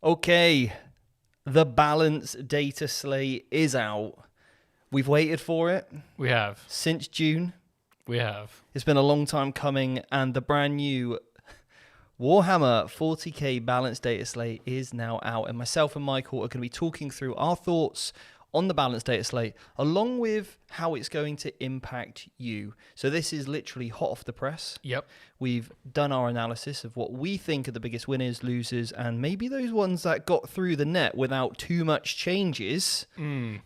Okay, the Balance Dataslate is out. We've waited for it. We have. Since June. We have. It's been a long time coming, and the brand new Warhammer 40k Balance Dataslate is now out. And myself and Michael are going to be talking through our thoughts on the Balance Dataslate, along with how it's going to impact you. So this is literally hot off the press. Yep. We've done our analysis of what we think are the biggest winners, losers, and maybe those ones that got through the net without too much changes.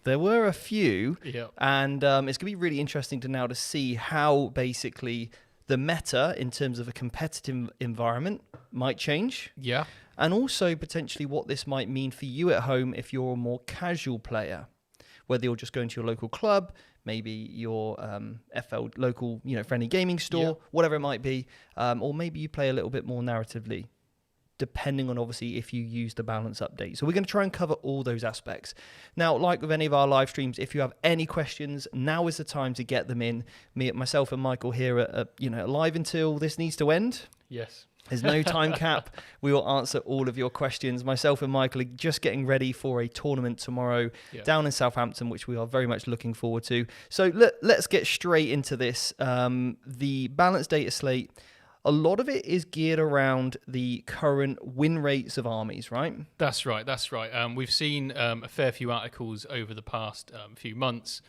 There were a few. Yep. And it's going to be really interesting to see how basically the meta in terms of a competitive environment might change. Yeah. And also potentially what this might mean for you at home if you're a more casual player. Whether you're just going to your local club, maybe your FL local, friendly gaming store, whatever it might be, or maybe you play a little bit more narratively, depending on obviously if you use the balance update. So we're going to try and cover all those aspects. Now, like with any of our live streams, if you have any questions, now is the time to get them in. Myself and Michael here are live until this needs to end. Yes. There's no time cap. We will answer all of your questions. Myself and Michael are just getting ready for a tournament tomorrow down in Southampton, which we are very much looking forward to. So let's get straight into this. The Balance Dataslate, a lot of it is geared around the current win rates of armies, right? That's right. We've seen a fair few articles over the past few months,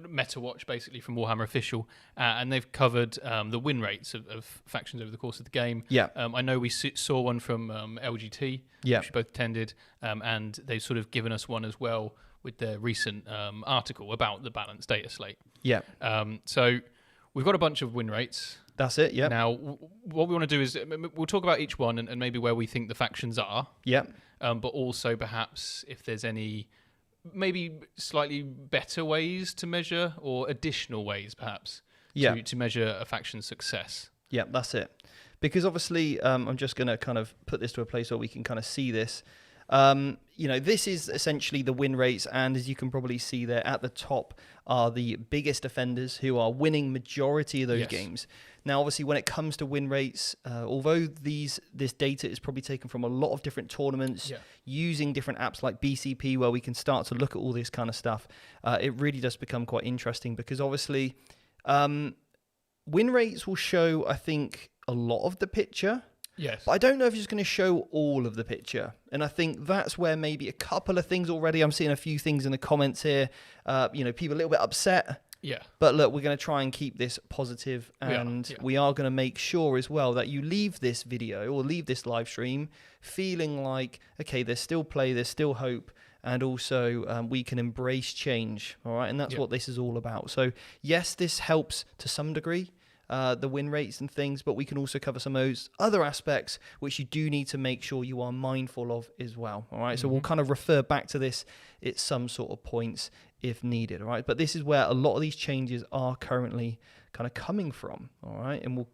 Meta Watch basically from Warhammer Official, and they've covered the win rates of factions over the course of the game. Yeah. I know we saw one from LGT, which we both attended, and they've sort of given us one as well with their recent article about the Balance Dataslate. Yeah. So we've got a bunch of win rates. That's it, yeah. Now, what we want to do is we'll talk about each one and maybe where we think the factions are. Yeah. But also perhaps if there's any maybe slightly better ways to measure or additional ways perhaps to measure a faction's success. Yeah, that's it. Because obviously, I'm just going to kind of put this to a place where we can kind of see this. This is essentially the win rates, and as you can probably see there at the top are the biggest offenders who are winning majority of those games. Now, obviously, when it comes to win rates, although this data is probably taken from a lot of different tournaments, using different apps like BCP, where we can start to look at all this kind of stuff, it really does become quite interesting because obviously win rates will show, I think, a lot of the picture. Yes. But I don't know if it's going to show all of the picture. And I think that's where maybe a couple of things already, I'm seeing a few things in the comments here, people a little bit upset. Yeah. But look, we're going to try and keep this positive, and we are going to make sure as well that you leave this video or leave this live stream feeling like, okay, there's still play, there's still hope, and also we can embrace change. All right. And that's what this is all about. So yes, this helps to some degree. The win rates and things, but we can also cover some of those other aspects which you do need to make sure you are mindful of as well. All right, so we'll kind of refer back to this at some sort of points if needed. All right, but this is where a lot of these changes are currently kind of coming from. All right, and we'll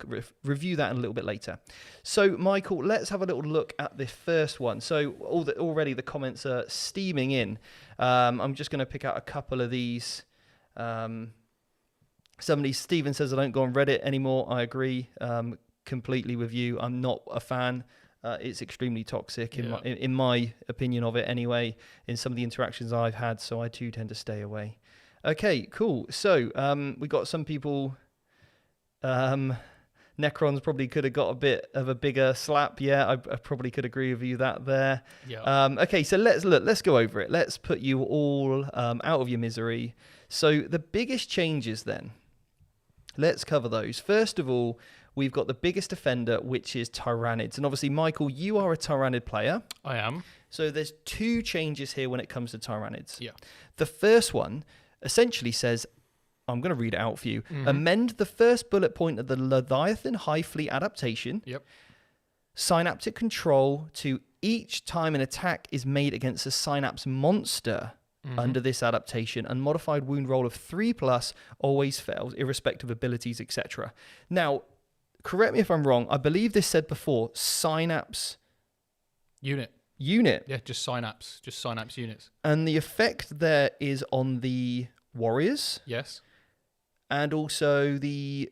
review that in a little bit later. So, Michael, let's have a little look at the first one. So, already the comments are steaming in. I'm just going to pick out a couple of these. Steven says, I don't go on Reddit anymore. I agree completely with you. I'm not a fan. It's extremely toxic in my opinion of it anyway, in some of the interactions I've had. So I too tend to stay away. Okay, cool. So we got some people. Necrons probably could have got a bit of a bigger slap. Yeah, I probably could agree with you that there. Yeah. Okay, so let's go over it. Let's put you all out of your misery. So the biggest changes then. Let's cover those. First of all, we've got the biggest offender, which is Tyranids. And obviously, Michael, you are a Tyranid player. I am. So there's two changes here when it comes to Tyranids. Yeah. The first one essentially says, I'm going to read it out for you. Amend the first bullet point of the Leviathan High Fleet adaptation. Yep. Synaptic control to each time an attack is made against a synapse monster under this adaptation, and modified wound roll of 3+, always fails, irrespective of abilities, etc. Now, correct me if I'm wrong, I believe this said before, synapse unit. Yeah, just synapse units. And the effect there is on the warriors. Yes. And also the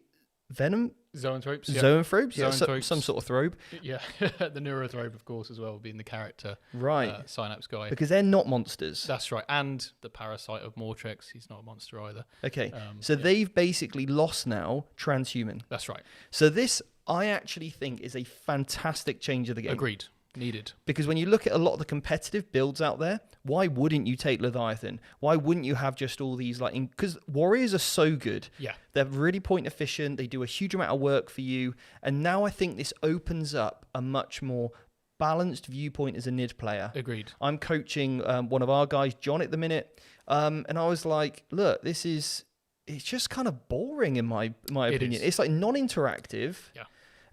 venom Zoanthropes. Zoanthropes, yeah, Zoanthropes. some sort of throbe. Yeah, the neurothrope, of course, as well, being the character. Right. Synapse guy. Because they're not monsters. That's right. And the parasite of Mortrex, he's not a monster either. Okay, so they've basically lost now transhuman. That's right. So this, I actually think, is a fantastic change of the game. Agreed. Needed. Because when you look at a lot of the competitive builds out there, why wouldn't you take Leviathan? Why wouldn't you have just all these, like, because warriors are so good. Yeah. They're really point efficient. They do a huge amount of work for you. And now I think this opens up a much more balanced viewpoint as a NID player. Agreed. I'm coaching one of our guys, John, at the minute. And I was like, look, it's just kind of boring in my opinion. It's like non-interactive. Yeah.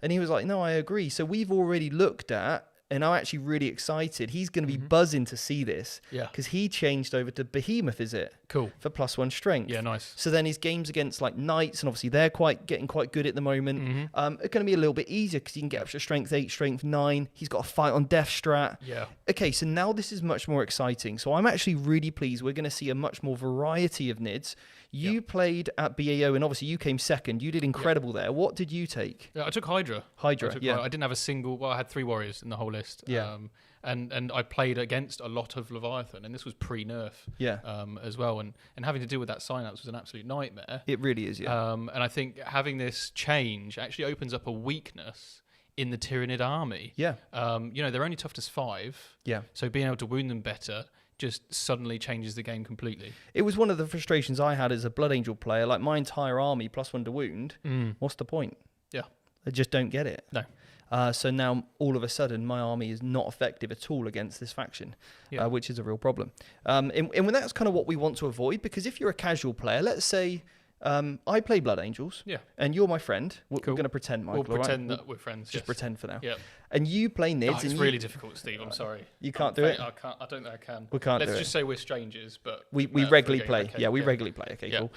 And he was like, no, I agree. So we've already looked at, and I'm actually really excited. He's going to be buzzing to see this. Yeah. Because he changed over to Behemoth, is it? Cool. For +1 strength. Yeah, nice. So then his games against like Knights, and obviously they're getting quite good at the moment, are going to be a little bit easier because he can get up to strength 8, strength 9. He's got a fight on death strat. Yeah. Okay, so now this is much more exciting. So I'm actually really pleased. We're going to see a much more variety of NIDs. You played at BAO, and obviously you came second. You did incredible there. What did you take? Yeah, I took Hydra. I didn't have a single. Well, I had 3 warriors in the whole list. Yeah. And I played against a lot of Leviathan, and this was pre-nerf. Yeah. As well, and having to deal with that synapse was an absolute nightmare. It really is. Yeah. And I think having this change actually opens up a weakness in the Tyranid army. Yeah. They're only toughness 5. Yeah. So being able to wound them better just suddenly changes the game completely. It was one of the frustrations I had as a Blood Angel player. Like my entire army +1 to wound. What's the point? Yeah. I just don't get it. No. So now all of a sudden my army is not effective at all against this faction, which is a real problem. And when that's kind of what we want to avoid, because if you're a casual player, let's say I play Blood Angels, and you're my friend. We're going to pretend, Michael. We'll pretend that we're friends. Just pretend for now. Yeah. And you play NIDs. It's really difficult, Steve. I'm sorry. You can't do it? I can't. I don't think I can. We can't do it. Let's just say we're strangers, but we regularly play. Okay, we regularly play. Okay, cool.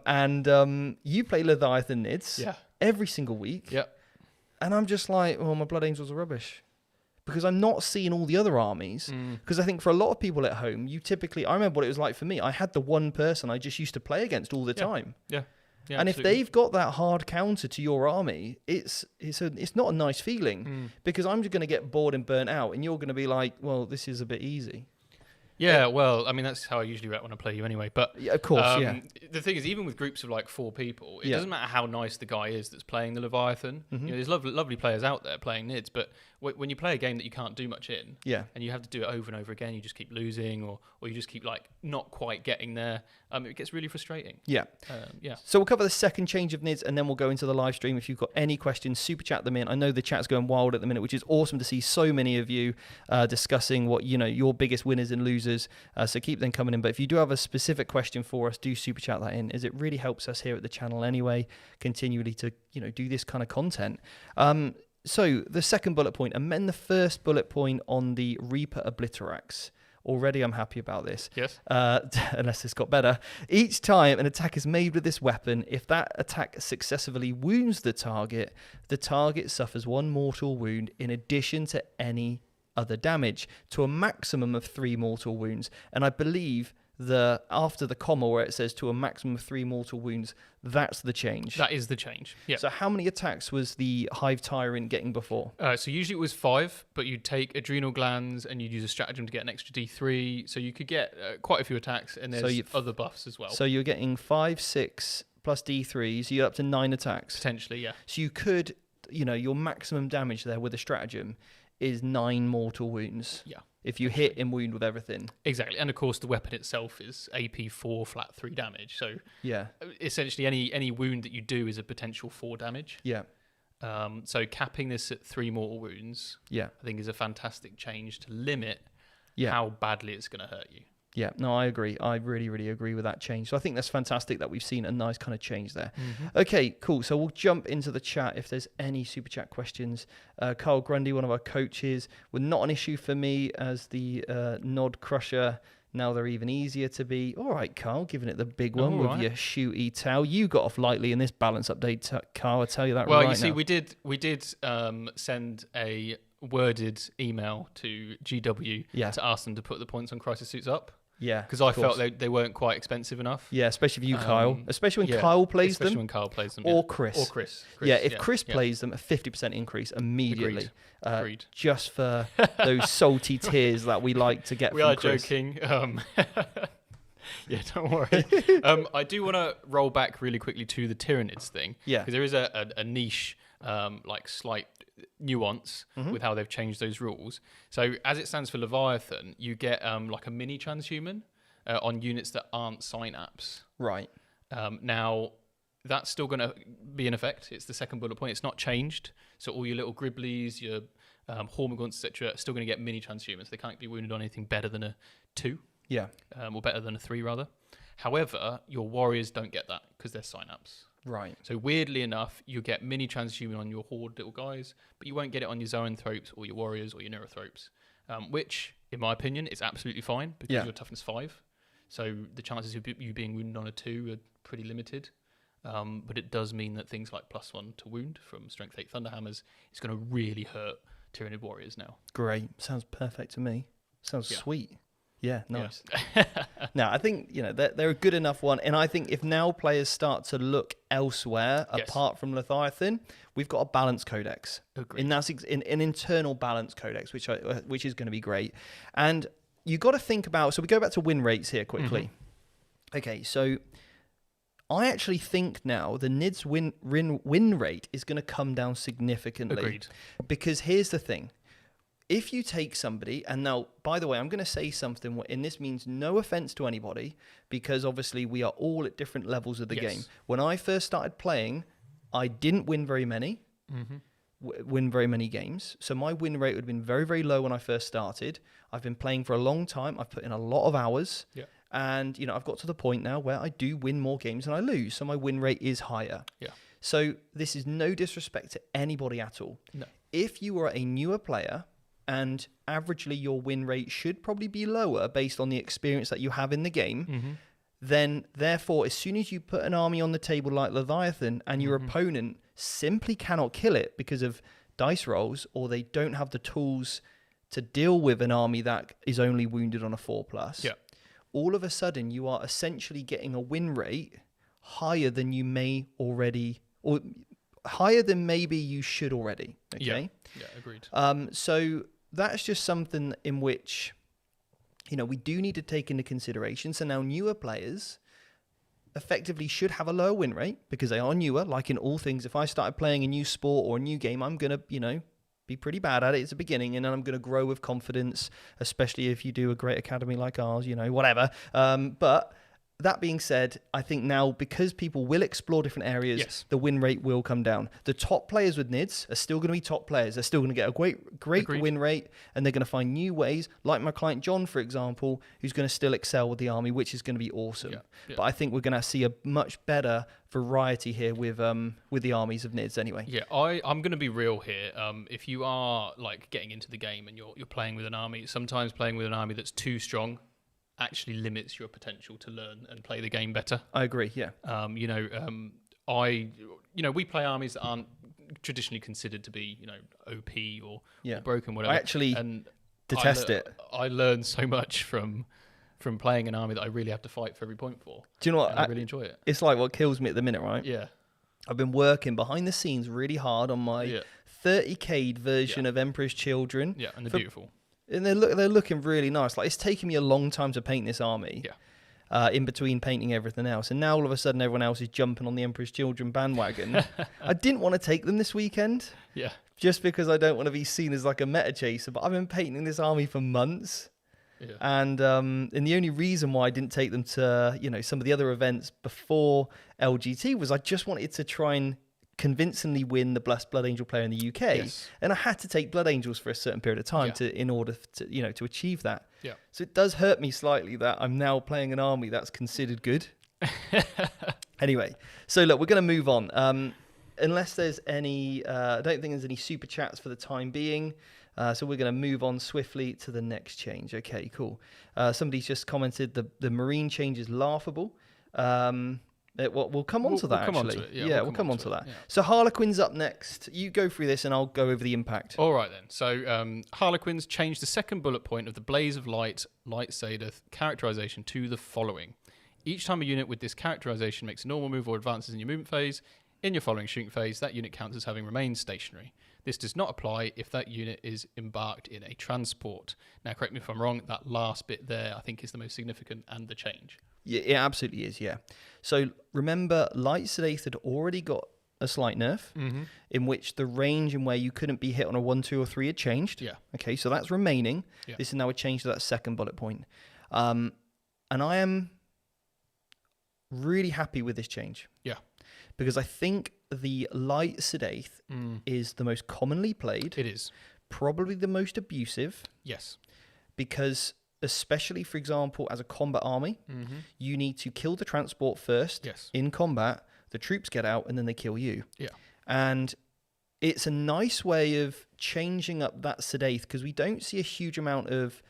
And you play Leviathan NIDs every single week. Yeah. And I'm just like, my Blood Angels are rubbish. Because I'm not seeing all the other armies. Because I think for a lot of people at home, I remember what it was like for me. I had the one person I just used to play against all the time. Yeah. Yeah, and absolutely. if they've got that hard counter to your army, it's not a nice feeling because I'm just going to get bored and burnt out, and you're going to be like, well, this is a bit easy. Yeah, well, I mean, that's how I usually react when I play you anyway. But of course, the thing is, even with groups of like 4 people, it doesn't matter how nice the guy is that's playing the Leviathan. There's lovely players out there playing NIDs, but when you play a game that you can't do much in, and you have to do it over and over again, you just keep losing, or you just keep like not quite getting there. It gets really frustrating. Yeah. So we'll cover the second change of NIDs, and then we'll go into the live stream. If you've got any questions, super chat them in. I know the chat's going wild at the minute, which is awesome to see so many of you discussing what your biggest winners and losers. So keep them coming in. But if you do have a specific question for us, do super chat that in, as it really helps us here at the channel anyway, continually to do this kind of content. So the second bullet point, amend the first bullet point on the Reaper Obliterax. Already I'm happy about this. Yes. Unless it's got better. Each time an attack is made with this weapon, if that attack successfully wounds the target suffers 1 mortal wound in addition to any other damage, to a maximum of 3 mortal wounds. And I believe after the comma where it says to a maximum of 3 mortal wounds, that's the change. That is the change. Yeah. So how many attacks was the Hive Tyrant getting before? So usually it was 5, but you'd take adrenal glands and you'd use a stratagem to get an extra D3. So you could get quite a few attacks, and there's other buffs as well. So you're getting 5, 6 plus D3, so you're up to 9 attacks. Potentially, yeah. So you could, your maximum damage there with a stratagem is 9 mortal wounds. Yeah. If you hit and wound with everything. Exactly. And of course the weapon itself is AP 4 flat 3 damage. So essentially any wound that you do is a potential 4 damage. Yeah. So capping this at 3 mortal wounds, I think is a fantastic change to limit how badly it's going to hurt you. Yeah, no, I agree. I really, really agree with that change. So I think that's fantastic that we've seen a nice kind of change there. Okay, cool. So we'll jump into the chat if there's any super chat questions. Carl Grundy, one of our coaches, were not an issue for me as the Nod Crusher. Now they're even easier to be. All right, Carl, giving it the big one with your shooty towel. You got off lightly in this balance update, Carl. I'll tell you that right now. Well, you see, we did send a worded email to GW to ask them to put the points on crisis suits up. Yeah, because I felt they weren't quite expensive enough. Yeah, especially for you, Kyle. Especially when Kyle plays them. Especially when Kyle plays them. Or Chris. Or Chris. Yeah, if Chris plays them, a 50% increase immediately. Agreed. Just for those salty tears that we like to get from Chris. We are joking. Yeah, don't worry. I do want to roll back really quickly to the Tyranids thing. Yeah. Because there is a niche, slight nuance with how they've changed those rules. So as it stands for Leviathan, you get like a mini transhuman on units that aren't synapse. Right. Now, that's still going to be in effect. It's the second bullet point. It's not changed. So all your little Gribblies, your Hormagaunts, etc., are still going to get mini transhumans. They can't be wounded on anything better than a 2. Yeah. Or better than a 3, rather. However, your warriors don't get that because they're synapse. Right. So weirdly enough, you get mini transhuman on your horde little guys, but you won't get it on your Zoanthropes or your warriors or your Neurothropes, which, in my opinion, is absolutely fine because you're toughness 5. So the chances of you being wounded on a 2 are pretty limited. But it does mean that things like +1 to wound from Strength 8 Thunderhammers is going to really hurt Tyranid warriors now. Great. Sounds perfect to me. Sounds sweet. Yeah, nice. Yeah. Now, I think, they're a good enough one. And I think if now players start to look elsewhere, apart from Leviathan, we've got a balance codex. Agreed. And that's an internal balance codex, which is going to be great. And you got to think about, so we go back to win rates here quickly. Mm-hmm. Okay, so I actually think now the NID's win rate is going to come down significantly. Agreed. Because here's the thing. If you take somebody, and now, by the way, I'm going to say something, and this means no offense to anybody, because obviously we are all at different levels of the game. When I first started playing, I didn't win very many, win very many games. So my win rate would have been very, very low when I first started. I've been playing for a long time. I've put in a lot of hours. Yeah. And, I've got to the point now where I do win more games than I lose. So my win rate is higher. Yeah. So this is no disrespect to anybody at all. No. If you are a newer player, and averagely your win rate should probably be lower based on the experience that you have in the game, then therefore, as soon as you put an army on the table like Leviathan and your opponent simply cannot kill it because of dice rolls, or they don't have the tools to deal with an army that is only wounded on a 4+, all of a sudden you are essentially getting a win rate higher than you may already, or higher than maybe you should already. Okay? Yeah, agreed. So that's just something in which, we do need to take into consideration. So now newer players effectively should have a lower win rate because they are newer. Like in all things, if I started playing a new sport or a new game, I'm going to, be pretty bad at it at the beginning, and then I'm going to grow with confidence, especially if you do a great academy like ours, whatever. But that being said, I think now, because people will explore different areas, the win rate will come down. The top players with NIDs are still going to be top players. They're still going to get a great win rate, and they're going to find new ways, like my client John, for example, who's going to still excel with the army, which is going to be awesome. Yeah. But I think we're going to see a much better variety here with the armies of NIDs anyway. Yeah, I'm going to be real here. If you are getting into the game and you're playing with an army, sometimes playing with an army that's too strong actually limits your potential to learn and play the game better. I agree, yeah. We play armies that aren't traditionally considered to be, OP or broken, whatever. I actually detest it. I learned so much from playing an army that I really have to fight for every point for. Do you know what? I really enjoy it. It's like what kills me at the minute, right? Yeah. I've been working behind the scenes really hard on my 30K version of Emperor's Children. Yeah, and they're beautiful. And they're looking really nice. Like, it's taken me a long time to paint this army. Yeah. In between painting everything else. And now all of a sudden everyone else is jumping on the Emperor's Children bandwagon. I didn't want to take them this weekend. Yeah. Just because I don't want to be seen as like a meta chaser. But I've been painting this army for months. Yeah. And the only reason why I didn't take them to, some of the other events before LGT was I just wanted to try and convincingly win the Blessed Blood Angel player in the UK, and I had to take Blood Angels for a certain period of time in order to achieve that. Yeah. So it does hurt me slightly that I'm now playing an army that's considered good. Anyway, so look, we're going to move on. Unless there's any, I don't think there's any super chats for the time being. So we're going to move on swiftly to the next change. Okay, cool. Somebody's just commented the Marine change is laughable. We'll come on to that, come actually. On to it. We'll come on to that. Yeah. So Harlequin's up next. You go through this and I'll go over the impact. All right, then. So Harlequins changed the second bullet point of the Blaze of Light Zenith characterization to the following. Each time a unit with this characterization makes a normal move or advances in your movement phase, in your following shooting phase, that unit counts as having remained stationary. This does not apply if that unit is embarked in a transport. Now, correct me if I'm wrong, that last bit there I think is the most significant and the change. Yeah, it absolutely is, yeah. So remember, Light Zenith had already got a slight nerf, in which the range and where you couldn't be hit on a 1, 2, or 3 had changed. Yeah. Okay, so that's remaining. Yeah. This is now a change to that second bullet point. And I am really happy with this change. Yeah. Because I think the Light Zenith is the most commonly played. It is. Probably the most abusive. Yes. Because especially, for example, as a combat army, you need to kill the transport first in combat, the troops get out, and then they kill you. Yeah. And it's a nice way of changing up that Zenith, because we don't see a huge amount of,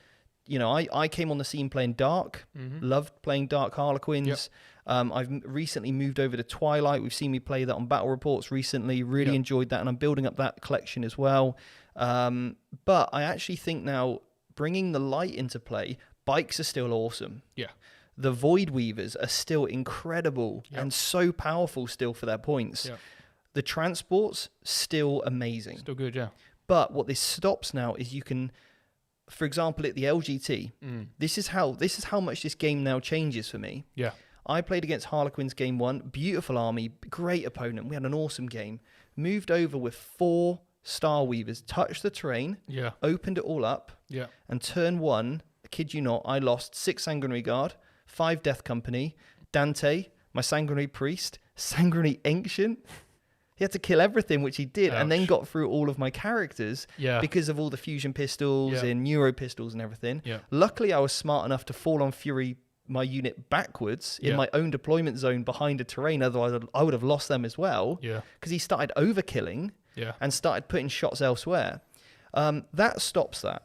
I came on the scene playing Dark, loved playing Dark Harlequins. Yep. I've recently moved over to Twilight. We've seen me play that on Battle Reports recently, really enjoyed that, and I'm building up that collection as well. But I actually think now, bringing the light into play, bikes are still awesome. Yeah. The Void Weavers are still incredible and so powerful still for their points. Yep. The transports, still amazing. Still good, yeah. But what this stops now is you can, for example, at the LGT, this is how much this game now changes for me. Yeah. I played against Harlequins game 1, beautiful army, great opponent. We had an awesome game. Moved over with 4 Star Weavers, touched the terrain, opened it all up, and turn 1, I kid you not, I lost 6 Sanguinary Guard, 5 Death Company, Dante, my Sanguinary Priest, Sanguinary Ancient. He had to kill everything, which he did, and then got through all of my characters because of all the fusion pistols and neuro pistols and everything. Yeah. Luckily, I was smart enough to fall on Fury my unit backwards in my own deployment zone behind a terrain. Otherwise, I would have lost them as well. Yeah. Because he started overkilling and started putting shots elsewhere. That stops that.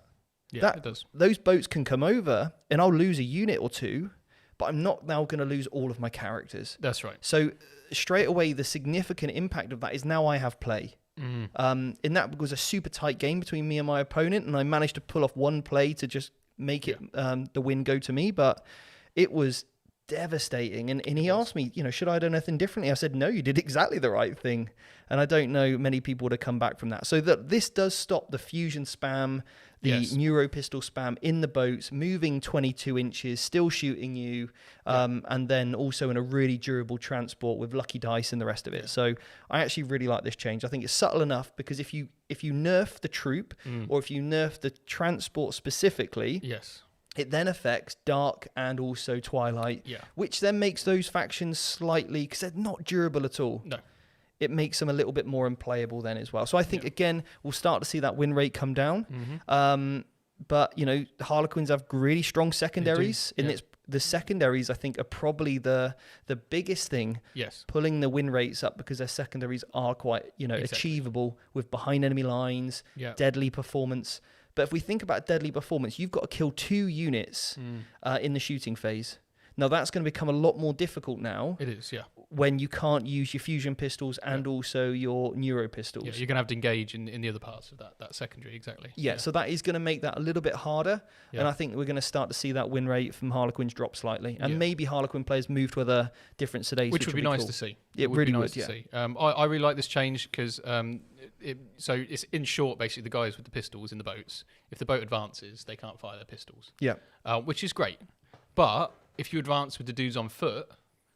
Yeah, it does. Those boats can come over, and I'll lose a unit or two, but I'm not now going to lose all of my characters. That's right. So straight away, the significant impact of that is now I have play. And that was a super tight game between me and my opponent, and I managed to pull off one play to just make it the win go to me. But it was devastating. And he asked me, should I have done anything differently? I said, no, you did exactly the right thing. And I don't know many people would have come back from that. So that this does stop the fusion spam, the neuro pistol spam in the boats, moving 22 inches, still shooting you, and then also in a really durable transport with lucky dice and the rest of it. So I actually really like this change. I think it's subtle enough, because if you nerf the troop or if you nerf the transport specifically, it then affects Dark and also Twilight, which then makes those factions slightly, because they're not durable at all. No. It makes them a little bit more unplayable then as well. So I think, again, we'll start to see that win rate come down. But, Harlequins have really strong secondaries. The secondaries, I think, are probably the biggest thing pulling the win rates up, because their secondaries are quite, achievable with behind enemy lines, deadly performance. But if we think about deadly performance, you've got to kill 2 units in the shooting phase. Now, that's going to become a lot more difficult now. It is, when you can't use your fusion pistols and also your neuro pistols. Yeah, you're going to have to engage in the other parts of that secondary, exactly. Yeah, so that is going to make that a little bit harder. And I think we're going to start to see that win rate from Harlequins drop slightly. And maybe Harlequin players move to other different sedates. Which would be nice cool to see. It really would, to see. I really like this change, because so it's, in short, basically the guys with the pistols in the boats, if the boat advances, they can't fire their pistols. Yeah. Which is great. But if you advance with the dudes on foot,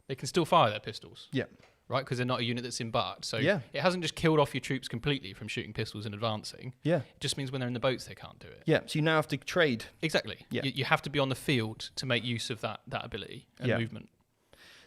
they can still fire their pistols. Yeah. Right? Because they're not a unit that's embarked. So it hasn't just killed off your troops completely from shooting pistols and advancing. Yeah. It just means when they're in the boats, they can't do it. Yeah. So you now have to trade. Exactly. Yeah. You have to be on the field to make use of that ability and movement.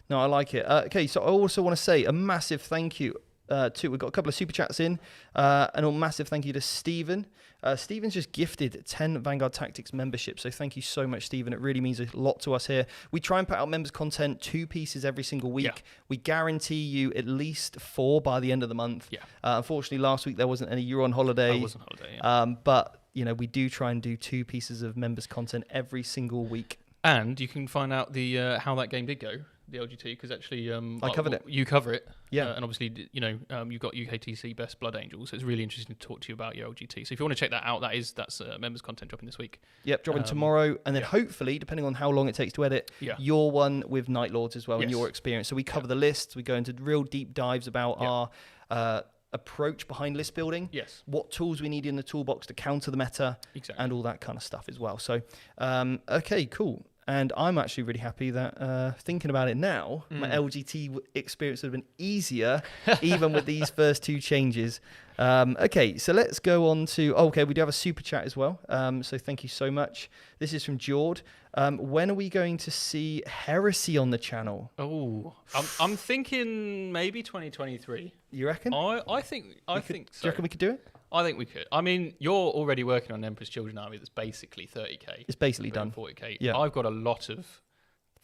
No, I like it. Okay, so I also want to say a massive thank you we've got a couple of super chats in, and a massive thank you to Stephen. Stephen's just gifted 10 Vanguard Tactics memberships, so thank you so much, Stephen. It really means a lot to us here. We try and put out members content 2 pieces every single week. Yeah. We guarantee you at least 4 by the end of the month. Yeah. Unfortunately, last week there wasn't any. You were on holiday. I was on holiday, yeah. But we do try and do 2 pieces of members content every single week. And you can find out the how that game did go the LGT, because actually I covered it. You cover it, yeah, and obviously you've got UKTC Best Blood Angels, so it's really interesting to talk to you about your LGT. So if you want to check that out, that's members content dropping this week. Yep, dropping tomorrow, and then hopefully, depending on how long it takes to edit, your one with Night Lords as well, and your experience. So we cover the lists, we go into real deep dives about our approach behind list building, what tools we need in the toolbox to counter the meta, and all that kind of stuff as well. So okay, cool. And I'm actually really happy that thinking about it now, my LGT experience would have been easier even with these first two changes. Okay, so let's go on to... okay, we do have a super chat as well. So thank you so much. This is from Jord. When are we going to see Heresy on the channel? Oh, I'm thinking maybe 2023. You reckon? I think so. Do you reckon we could do it? I think we could. I mean, you're already working on Emperor's Children Army that's basically 30k. It's basically done. 40k. Yeah. I've got a lot of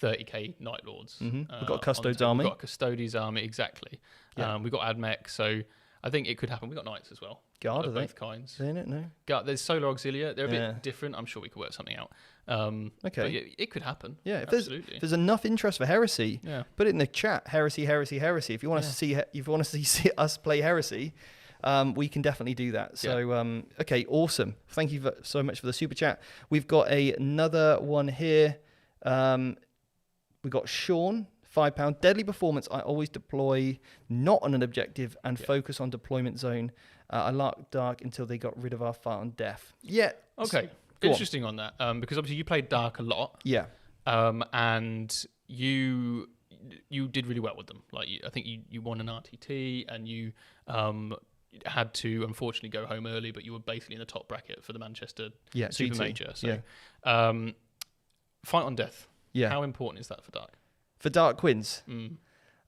30k Night Lords. We've got a Custodes army. We've got a Custodes army, exactly. Yeah. We've got Mech, so I think it could happen. We've got Knights as well. Guard, of both kinds. Isn't it? No. There's Solar Auxilia. They're a bit different. I'm sure we could work something out. Okay. But it could happen. Yeah, if there's enough interest for Heresy, put it in the chat. Heresy. If you want to see us play Heresy, we can definitely do that. So okay, awesome. Thank you so much for the super chat. We've got another one here. We've got Sean, £5. Deadly performance. I always deploy not on an objective and focus on deployment zone. I larked dark until they got rid of our fight on death. Yeah. Okay. Interesting on that, because obviously you played dark a lot. Yeah. And you did really well with them. Like I think you won an RTT, and you had to unfortunately go home early, but you were basically in the top bracket for the Manchester Super GT. Major. So fight on death. Yeah. How important is that for dark? For Dark Quins?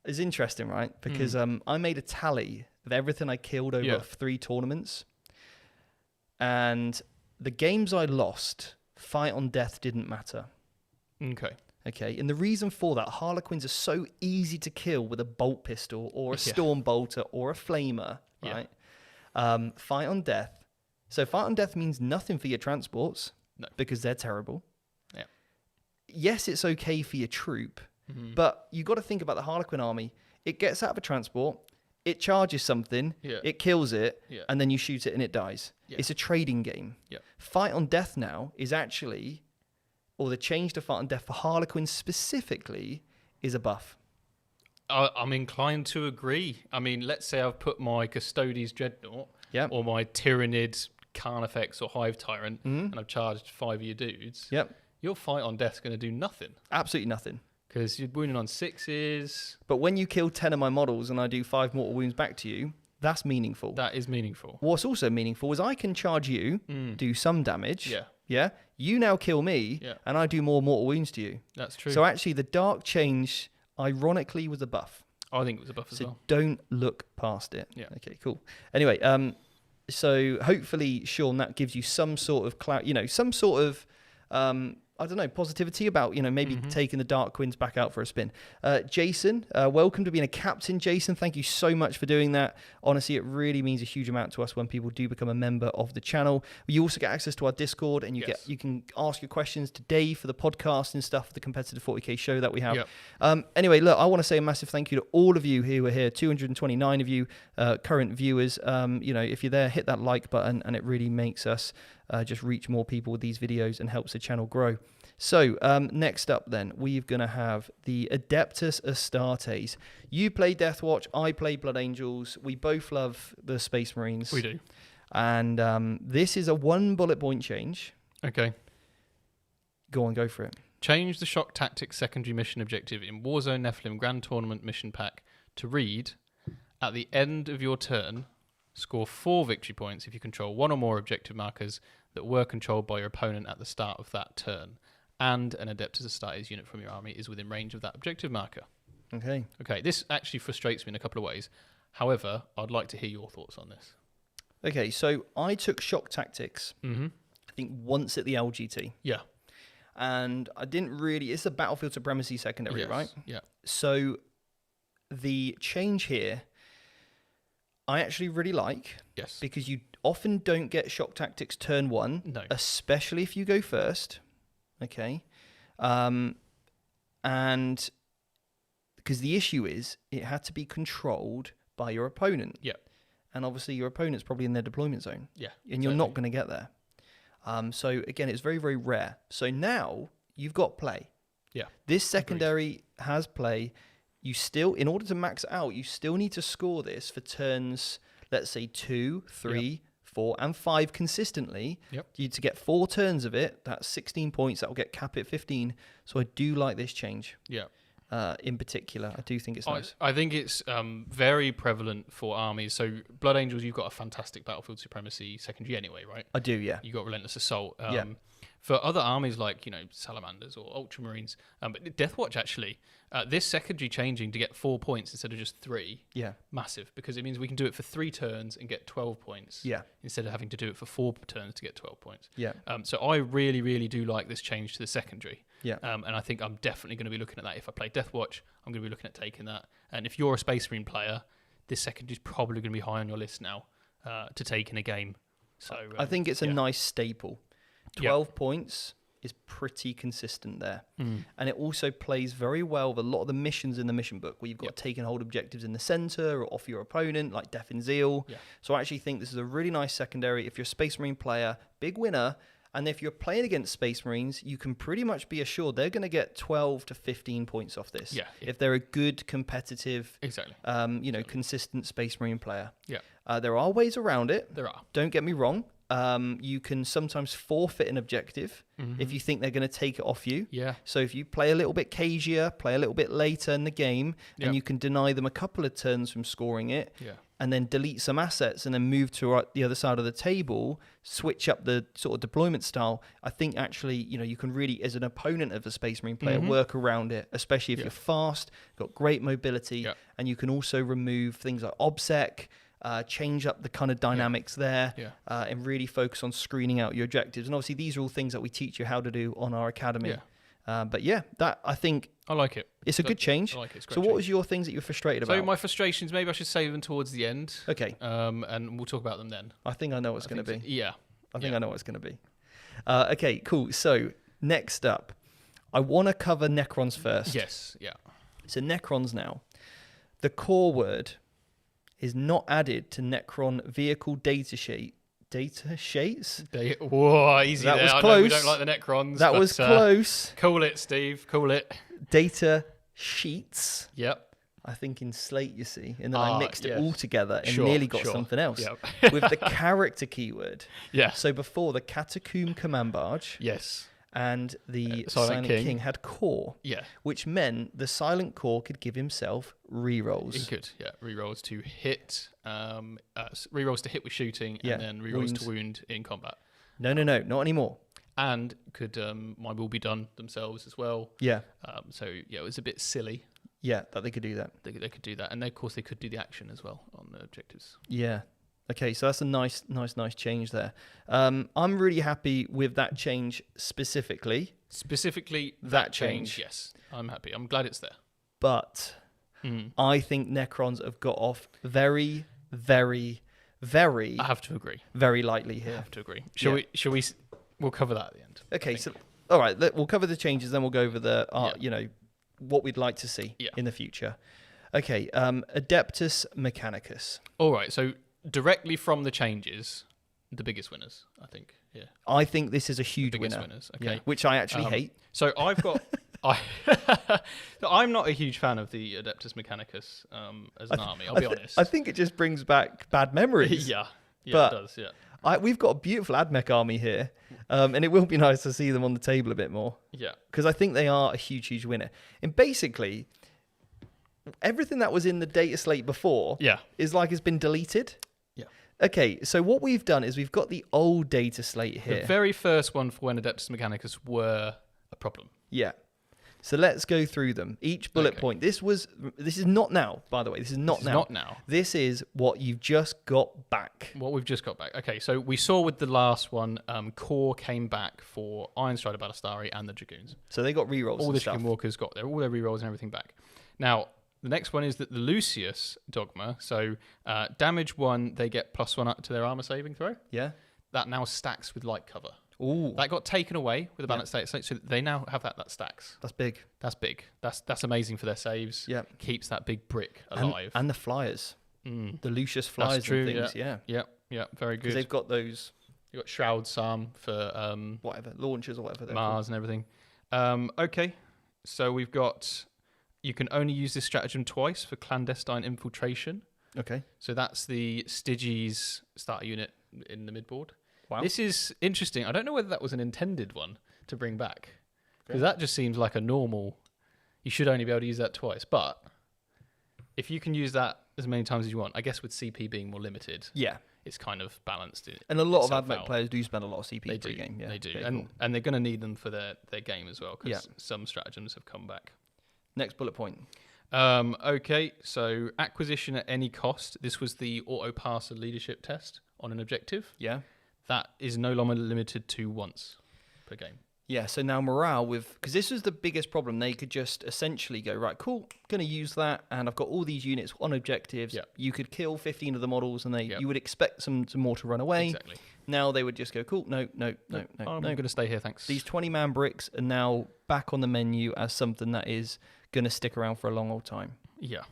It's interesting, right? Because I made a tally of everything I killed over 3 tournaments. And the games I lost, fight on death didn't matter. Okay. And the reason for that, Harlequins are so easy to kill with a bolt pistol or a storm bolter or a flamer, right? Fight on death. So fight on death means nothing for your transports because they're terrible. Yeah. Yes, it's okay for your troop, but you got to think about the Harlequin army. It gets out of a transport, it charges something, it kills it, and then you shoot it and it dies. It's a trading game. Fight on death now is actually, or the change to fight on death for Harlequins specifically, is a buff. I'm inclined to agree. I mean, let's say I've put my Custodes Dreadnought or my Tyranid Carnifex or Hive Tyrant and I've charged 5 of your dudes. Your fight on death's going to do nothing. Absolutely nothing. Because you're wounding on 6s. But when you kill 10 of my models and I do 5 mortal wounds back to you, that's meaningful. That is meaningful. What's also meaningful is I can charge you, do some damage. Yeah. You now kill me, and I do more mortal wounds to you. That's true. So actually, the dark change, ironically, was a buff. I think it was a buff as well. So don't look past it. Yeah. Okay, cool. Anyway, so hopefully, Sean, that gives you some sort of some sort of I don't know, positivity about, maybe taking the Dark Quins back out for a spin. Jason, welcome to being a captain, Jason. Thank you so much for doing that. Honestly, it really means a huge amount to us when people do become a member of the channel. You also get access to our Discord, and you can ask your questions today for the podcast and stuff, the competitive 40k show that we have. Anyway, look, I want to say a massive thank you to all of you who are here, 229 of you current viewers. If you're there, hit that like button, and it really makes us just reach more people with these videos and helps the channel grow. So next up then, we're going to have the Adeptus Astartes. You play Deathwatch, I play Blood Angels. We both love the Space Marines. We do. And this is a 1 bullet point change. Okay. Go for it. Change the Shock Tactics secondary mission objective in Warzone Nephilim Grand Tournament mission pack to read, at the end of your turn, score 4 victory points if you control 1 or more objective markers that were controlled by your opponent at the start of that turn, and an Adeptus Astartes unit from your army is within range of that objective marker. Okay. This actually frustrates me in a couple of ways. However, I'd like to hear your thoughts on this. Okay, so I took Shock Tactics, I think once at the LGT. Yeah. And I didn't really... It's a Battlefield Supremacy secondary, right? Yeah. So the change here, I actually really like. Yes. Because you often don't get Shock Tactics turn 1. No. Especially if you go first. Okay. And because the issue is it had to be controlled by your opponent. Yeah. And obviously your opponent's probably in their deployment zone. Yeah. And you're not going to get there. So again, it's very, very rare. So now you've got play. Yeah. This secondary has play. You still, in order to max it out, you still need to score this for turns, let's say 2, 3, 4, and 5 consistently. Yep. You to get 4 turns of it, that's 16 points. That will get cap at 15. So I do like this change. Yeah. In particular, I do think it's nice. I think it's very prevalent for armies. So Blood Angels, you've got a fantastic battlefield supremacy secondary anyway, right? I do, yeah. You've got Relentless Assault. Yeah. For other armies like, Salamanders or Ultramarines, but Deathwatch actually, this secondary changing to get 4 points instead of just 3, massive, because it means we can do it for 3 turns and get 12 points instead of having to do it for 4 turns to get 12 points. Yeah. So I really, really do like this change to the secondary. Yeah. And I think I'm definitely going to be looking at that. If I play Deathwatch, I'm going to be looking at taking that. And if you're a Space Marine player, this secondary is probably going to be high on your list now to take in a game. So I think it's a nice staple. 12 points is pretty consistent there. And it also plays very well with a lot of the missions in the mission book where you've got to take and hold objectives in the center or off your opponent, like Death in Zeal. Yeah. So I actually think this is a really nice secondary. If you're a Space Marine player, big winner. And if you're playing against Space Marines, you can pretty much be assured they're going to get 12 to 15 points off this. Yeah. If they're a good, competitive, consistent Space Marine player. Yeah. There are ways around it. There are. Don't get me wrong. You can sometimes forfeit an objective if you think they're going to take it off you. Yeah. So if you play a little bit cagier, play a little bit later in the game, and you can deny them a couple of turns from scoring it, and then delete some assets and then move to the other side of the table, switch up the sort of deployment style, I think actually, you can really, as an opponent of a Space Marine player, work around it, especially if you're fast, got great mobility, and you can also remove things like OBSEC, change up the kind of dynamics there, and really focus on screening out your objectives. And obviously, these are all things that we teach you how to do on our academy. But that I think I like it. It's a good change. I like it. So, what was your things that you were frustrated about? So, my frustrations, maybe I should save them towards the end. Okay. And we'll talk about them then. I think I know what it's going to be. Yeah. I think I know what it's going to be. Okay, cool. So, next up, I want to cover Necrons first. Yes. Yeah. So, Necrons now. The core word is not added to Necron vehicle data sheets. Whoa, easy that there. Was I close. know we don't like the Necrons. That was close. Call it, Steve. Call it. Data sheets. Yep. I think in Slate, you see, and then I mixed it all together and nearly got something else with the character keyword. Yeah. So before the Catacomb Command Barge. Yes. And the Silent King had core, which meant the Silent Core could give himself rerolls. He could, rerolls to hit, rerolls to hit with shooting, and then rerolls to wound in combat. No, not anymore. And could my will be done themselves as well. Yeah. It was a bit silly. Yeah, that they could do that. They could do that, and of course they could do the action as well on the objectives. Yeah. Okay, so that's a nice change there. I'm really happy with that change specifically. Specifically, that change, yes. I'm happy. I'm glad it's there. But I think Necrons have got off very, very, very... I have to agree. Very lightly here. I have to agree. Shall we... We'll cover that at the end. Okay, so... All right, we'll cover the changes, then we'll go over the, what we'd like to see in the future. Okay, Adeptus Mechanicus. All right, so... Directly from the changes, the biggest winners, I think. Yeah, I think this is a huge winner. Winners, okay, which I actually hate. So I've got, I'm not a huge fan of the Adeptus Mechanicus as an army. I'll be honest. I think it just brings back bad memories. yeah, but it does. Yeah, we've got a beautiful AdMech army here, and it will be nice to see them on the table a bit more. Yeah, because I think they are a huge winner. And basically, everything that was in the data slate before, is like it's been deleted. Okay, so what we've done is we've got the old data slate here. The very first one for when Adeptus Mechanicus were a problem. Yeah. So let's go through them. Each bullet point. This is not now, by the way. This is not now. This is what you've just got back. What we've just got back. Okay, so we saw with the last one, core came back for Iron Strider Ballistari and the Dragoons. So they got rerolls. All the Dragoon Walkers got all their rerolls and everything back. Now, the next one is that the Lucius Dogma. So damage 1, they get +1 up to their armor saving throw. Yeah. That now stacks with light cover. Ooh. That got taken away with the Balance Dataslate, so they now have that stacks. That's big. That's big. That's amazing for their saves. Yeah. Keeps that big brick alive. And the flyers. The Lucius flyers That's true, and things. Yeah. Very good. Because they've got those... You've got Shroud Psalm for... whatever, launchers or whatever. Mars and everything. Okay, so we've got... You can only use this stratagem twice for clandestine infiltration. Okay. So that's the Styges starter unit in the midboard. Wow. This is interesting. I don't know whether that was an intended one to bring back. Because that just seems like a normal... You should only be able to use that twice. But if you can use that as many times as you want, I guess with CP being more limited, it's kind of balanced. And a lot of AdMech players do spend a lot of CP per game. Yeah, they do. And they're going to need them for their game as well, because some stratagems have come back. Next bullet point. Okay, so acquisition at any cost. This was the auto-passer leadership test on an objective. Yeah. That is no longer limited to once per game. Yeah, so now morale because this was the biggest problem. They could just essentially go, right, cool, going to use that, and I've got all these units on objectives. Yep. You could kill 15 of the models, and you would expect some more to run away. Exactly. Now they would just go, cool, no. I'm going to stay here, thanks. These 20-man bricks are now back on the menu as something that is going to stick around for a long old time. Yeah.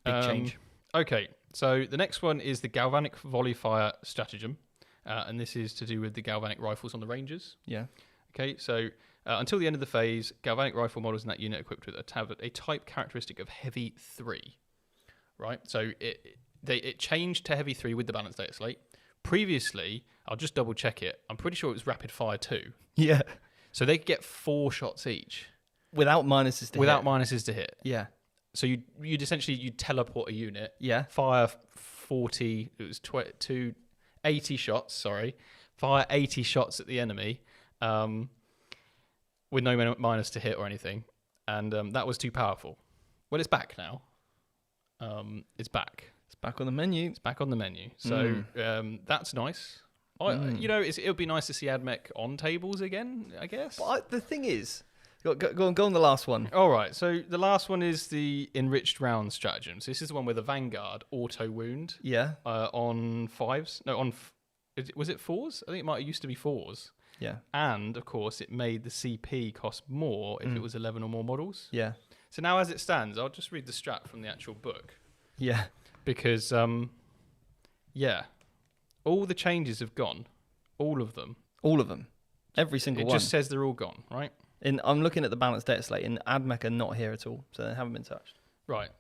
Big change. Okay, so the next one is the Galvanic Volley Fire stratagem, and this is to do with the Galvanic rifles on the Rangers. Yeah. Okay, so until the end of the phase, Galvanic rifle models in that unit equipped with a type characteristic of Heavy 3. Right? So it changed to Heavy 3 with the Balance Dataslate. Previously, I'll just double check it. I'm pretty sure it was Rapid Fire 2. Yeah. So they could get 4 shots each. Without minuses to hit. Yeah. So you'd essentially teleport a unit. Yeah. Fire 80 shots, sorry. Fire 80 shots at the enemy. With no minus to hit or anything, and that was too powerful. Well, it's back now. It's back. It's back on the menu. So that's nice. It'll be nice to see AdMech on tables again, I guess. But the thing is, go on the last one. All right. So the last one is the enriched round stratagem. So this is the one with the Vanguard auto wound. Yeah. On 5s. No, was it 4s? I think it used to be 4s. Yeah. And, of course, it made the CP cost more if it was 11 or more models. Yeah. So now as it stands, I'll just read the strat from the actual book. Yeah. Because, all the changes have gone. All of them. Every single one. It just says they're all gone, right? And I'm looking at the Balance Dataslate, and AdMech are not here at all, so they haven't been touched. Right.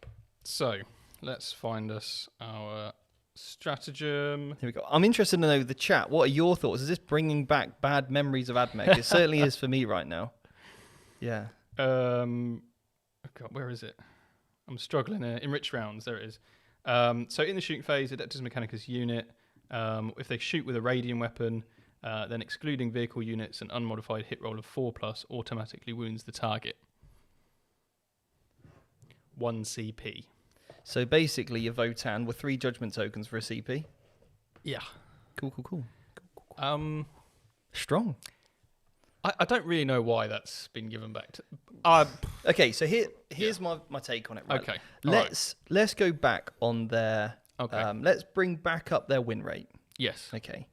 So, let's find us our... stratagem. Here we go. I'm interested to know the chat. What are your thoughts? Is this bringing back bad memories of AdMech? It certainly is for me right now. Yeah. God, where is it? I'm struggling. Enriched rounds. There it is. So in the shooting phase, Adeptus Mechanicus unit, if they shoot with a radiant weapon, then excluding vehicle units, an unmodified hit roll of 4+ automatically wounds the target. 1 CP. So basically, your Votan were 3 judgment tokens for a CP. Yeah. Cool. Strong. I don't really know why that's been given back to... Okay, so here's my take on it. Right? Okay. Let's go back on their... Okay. Let's bring back up their win rate. Yes. Okay.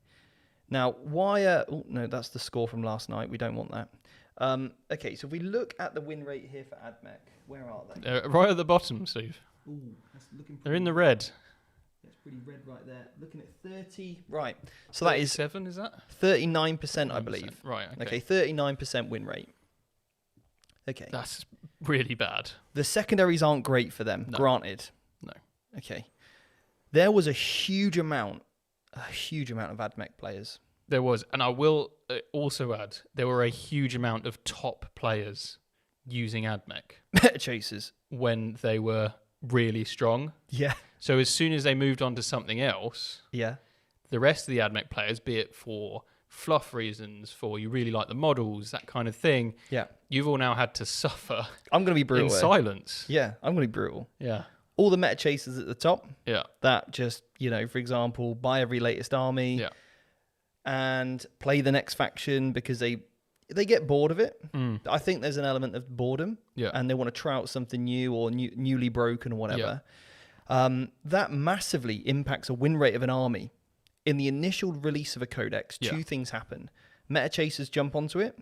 Now, why... oh, no, that's the score from last night. We don't want that. Okay, so if we look at the win rate here for AdMech, where are they? Right at the bottom, Steve. Ooh, that's looking They're in the red. That's pretty red right there. Looking at 30. Right. So that is 7, is that? 39%, I believe. Right. Okay, 39% win rate. Okay. That's really bad. The secondaries aren't great for them, granted. No. Okay. There was a huge amount of AdMech players. There was, and I will also add, there were a huge amount of top players using AdMech. Chasers. When they were really strong. Yeah. So as soon as they moved on to something else, the rest of the AdMech players, be it for fluff reasons, for you really like the models, that kind of thing, you've all now had to suffer. I'm going to be brutal. In silence. Yeah, I'm going to be brutal. Yeah. All the meta chasers at the top. Yeah. That just, for example, buy every latest army. Yeah. And play the next faction because they get bored of it. I think there's an element of boredom. Yeah. And they want to try out something new or newly broken or whatever. Yeah. That massively impacts a win rate of an army. In the initial release of a codex, 2 things happen. Meta chasers jump onto it.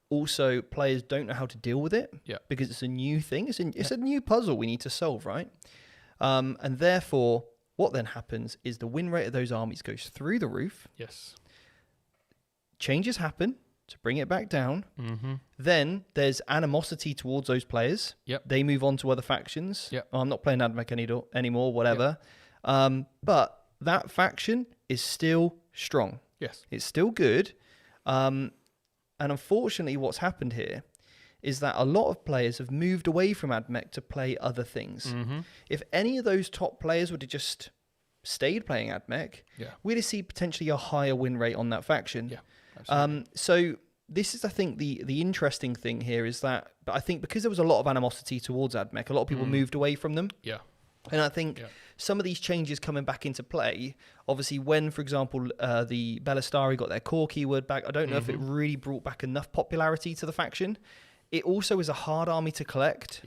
Also, players don't know how to deal with it because it's a new thing. It's a new puzzle we need to solve, right? And therefore, what then happens is the win rate of those armies goes through the roof. Yes. Changes happen to bring it back down. Then there's animosity towards those players. They move on to other factions. Oh, I'm not playing AdMech anymore, whatever. But that faction is still strong. Yes. It's still good. And unfortunately, what's happened here is that a lot of players have moved away from AdMech to play other things. If any of those top players would have just stayed playing AdMech, we'd have seen potentially a higher win rate on that faction. So this is, I think, the interesting thing here is that, but I think because there was a lot of animosity towards AdMech, a lot of people moved away from them. And I think some of these changes coming back into play, obviously when, for example, the Bellastari got their core keyword back, I don't know if it really brought back enough popularity to the faction. It also is a hard army to collect.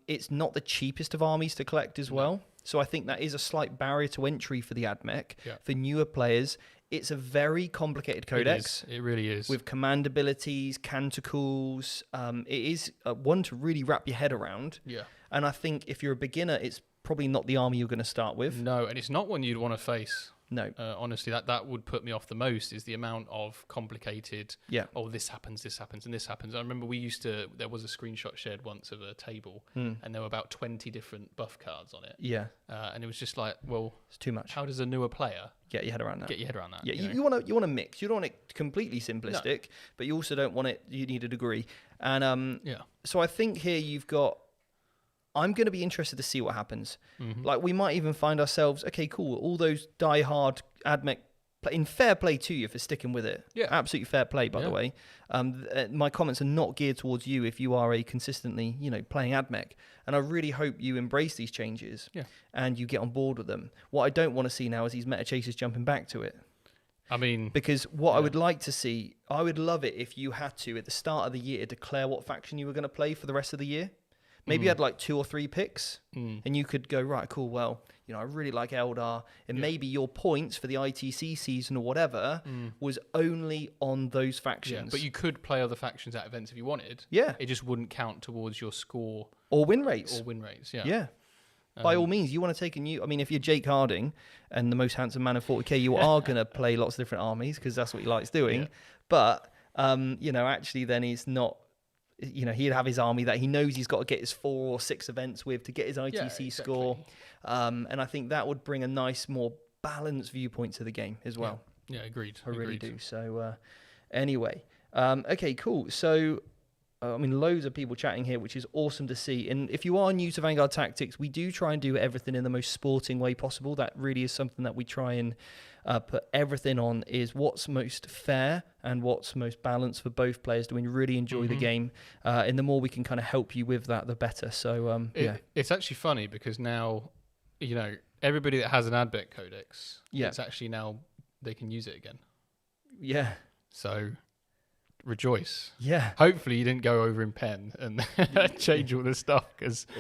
It's not the cheapest of armies to collect as well. So I think that is a slight barrier to entry for the AdMech. For newer players, it's a very complicated codex. It really is. With command abilities, canticles. It is one to really wrap your head around. And I think if you're a beginner, it's probably not the army you're going to start with. No, and it's not one you'd want to face. No. Honestly, that would put me off the most, is the amount of complicated, oh, this happens, and this happens. I remember there was a screenshot shared once of a table, and there were about 20 different buff cards on it. And it was just like, well, it's too much. How does a newer player get your head around that? Yeah, you want to mix. You don't want it completely simplistic, but you also don't want it, you need a degree. And so I think here you've got, I'm going to be interested to see what happens. Like, we might even find ourselves, okay, cool, all those die-hard AdMech, in fair play to you for sticking with it. Absolutely fair play, by the way. My comments are not geared towards you if you are a consistently, playing AdMech. And I really hope you embrace these changes and you get on board with them. What I don't want to see now is these meta chasers jumping back to it. I mean... Because what I would like to see, I would love it if you had to, at the start of the year, declare what faction you were going to play for the rest of the year. Maybe you had like 2 or 3 picks and you could go, right, cool, well, I really like Eldar. And maybe your points for the ITC season or whatever was only on those factions. But you could play other factions at events if you wanted. It just wouldn't count towards your score. Or win rates. By all means, you want to take a new... I mean, if you're Jake Harding and the most handsome man in 40k, you are going to play lots of different armies because that's what he likes doing. But, actually then he's not... he'd have his army that he knows he's got to get his 4 or 6 events with to get his ITC score. And I think that would bring a nice, more balanced viewpoint to the game as well. Agreed. I really do. So anyway, okay, cool. So, loads of people chatting here, which is awesome to see. And if you are new to Vanguard Tactics, we do try and do everything in the most sporting way possible. That really is something that we try and put everything on, is what's most fair and what's most balanced for both players. Do we really enjoy the game? And the more we can kind of help you with that, the better. So, It's actually funny because now, everybody that has an AdMech codex, it's actually now they can use it again. So... rejoice. Hopefully you didn't go over in pen and change all the stuff,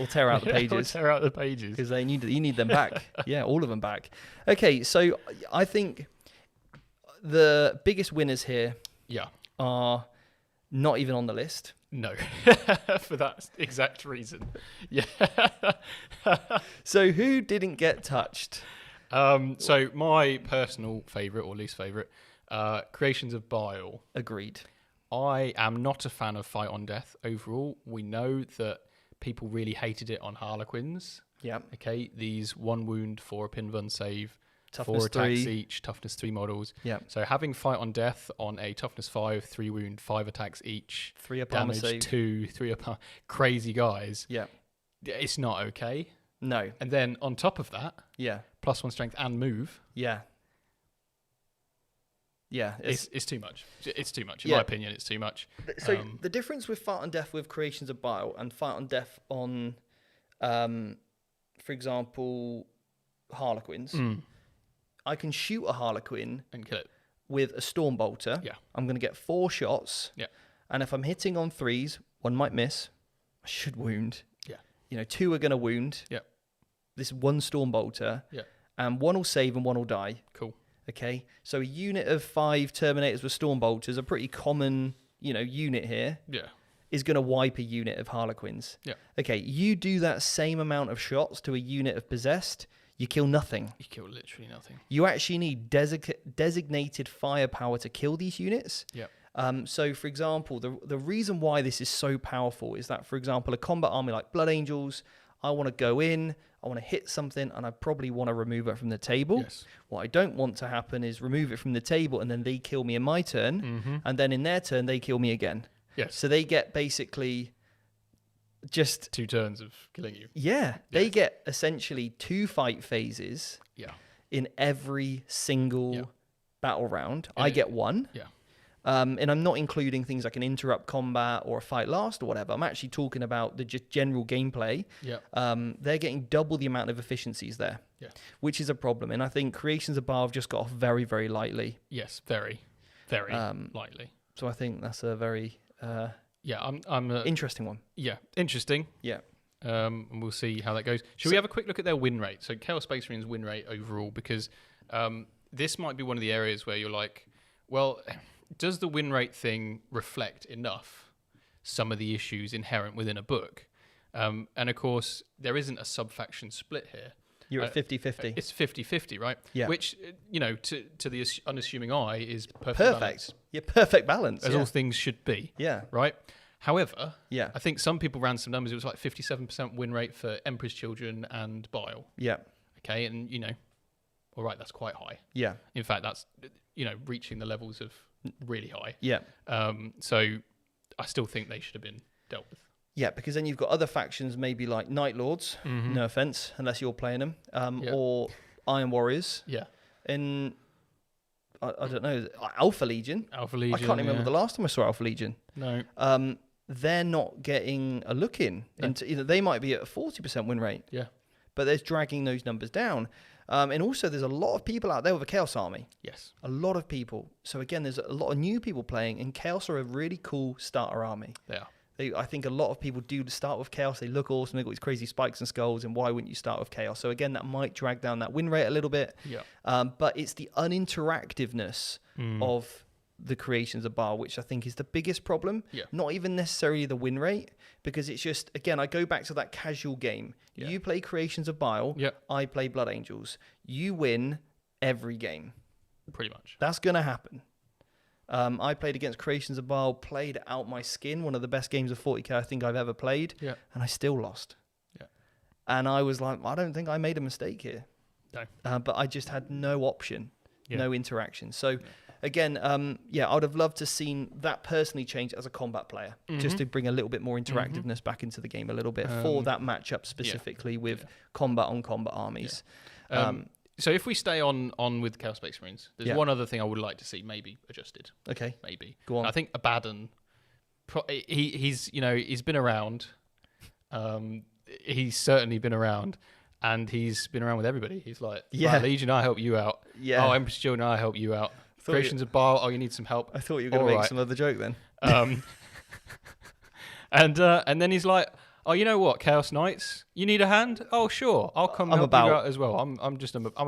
or tear out the pages. Because you need them back. All of them back. Okay, so I think the biggest winners here are not even on the list. No, for that exact reason. So who didn't get touched? So my personal favourite or least favourite, Creations of Bile. Agreed. I am not a fan of Fight on Death overall. We know that people really hated it on Harlequins. Okay, these 1 wound, 4 pin run save, toughness 4 attacks 3. each, toughness 3 models. So having Fight on Death on a toughness 5, 3 wound, 5 attacks each, 3 up armor damage save. 2, 3 up crazy guys. It's not okay. No. And then on top of that, +1 strength and move. It's too much. It's too much. In my opinion, it's too much. So the difference with Fight on Death with Creations of Bile and Fight on Death on, for example, Harlequins, I can shoot a Harlequin and kill it with a Stormbolter. I'm going to get 4 shots. And if I'm hitting on 3s, 1 might miss. I should wound. 2 are going to wound. This 1 Stormbolter. And 1 will save and 1 will die. Cool. Okay, so a unit of 5 Terminators with Stormbolters, a pretty common, unit here. Yeah. Is going to wipe a unit of Harlequins. Yeah. Okay, you do that same amount of shots to a unit of Possessed, you kill nothing. You kill literally nothing. You actually need designated firepower to kill these units. Yeah. So, for example, the reason why this is so powerful is that, for example, a combat army like Blood Angels, I want to go in, I want to hit something, and I probably want to remove it from the table. Yes. What I don't want to happen is remove it from the table, and then they kill me in my turn, and then in their turn, they kill me again. Yes. So they get basically just 2 turns of killing you. Yeah. They get essentially 2 fight phases. Yeah. In every single battle round. I get 1. Yeah. And I'm not including things like an interrupt combat or a fight last or whatever. I'm actually talking about the just general gameplay. Yeah. They're getting double the amount of efficiencies there. Yeah. Which is a problem. And I think Creations of Baal just got off very, very lightly. Yes, very, very lightly. So I think that's a very I'm interesting one. Yeah, interesting. Yeah. And we'll see how that goes. Should we have a quick look at their win rate? So Chaos Space Marine's win rate overall, because this might be one of the areas where you're like, well, does the win rate thing reflect enough some of the issues inherent within a book? And of course, there isn't a sub-faction split here. You're at 50-50. It's 50-50, right? Yeah. Which, to the unassuming eye is perfect. Balance. Yeah, perfect balance. As all things should be. Yeah. Right? However, yeah, I think some people ran some numbers. It was like 57% win rate for Emperor's Children and Bile. Yeah. Okay, and, all right, that's quite high. Yeah. In fact, that's, reaching the levels of really high. Yeah. So I still think they should have been dealt with. Yeah, because then you've got other factions, maybe like Night Lords, no offense, unless you're playing them, or Iron Warriors. Yeah. And I don't know, Alpha Legion. I can't remember the last time I saw Alpha Legion. No. They're not getting a look in. Into, they might be at a 40% win rate. Yeah. But they're dragging those numbers down. And also, there's a lot of people out there with a Chaos Army. Yes. A lot of people. So again, there's a lot of new people playing, and Chaos are a really cool starter army. They are. I think a lot of people do start with Chaos. They look awesome. They've got these crazy spikes and skulls, and why wouldn't you start with Chaos? So again, that might drag down that win rate a little bit. Yeah. But it's the uninteractiveness of the Creations of Baal, which I think is the biggest problem. Yeah. Not even necessarily the win rate, because it's just, again, I go back to that casual game. Yeah. You play Creations of Baal. Yeah. I play Blood Angels. You win every game. Pretty much. That's going to happen. I played against Creations of Baal, played out my skin, one of the best games of 40k I think I've ever played, and I still lost. Yeah. And I was like, I don't think I made a mistake here. No. But I just had no option, no interaction. So, again, I would have loved to seen that personally change as a combat player, just to bring a little bit more interactiveness back into the game a little bit for that matchup specifically with combat on combat armies. Yeah. So if we stay on with Chaos Space Marines, there's one other thing I would like to see maybe adjusted. Okay. Maybe. Go on. I think Abaddon, he's been around. He's certainly been around, and he's been around with everybody. He's like, Legion, I help you out. Yeah. Oh, Empress Children, I help you out. Creations of Baal, you need some help. I thought you were going to make some other joke then. And then he's like, oh, you know what, Chaos Knights? You need a hand? Oh, sure. I'll come help you out as well. I'm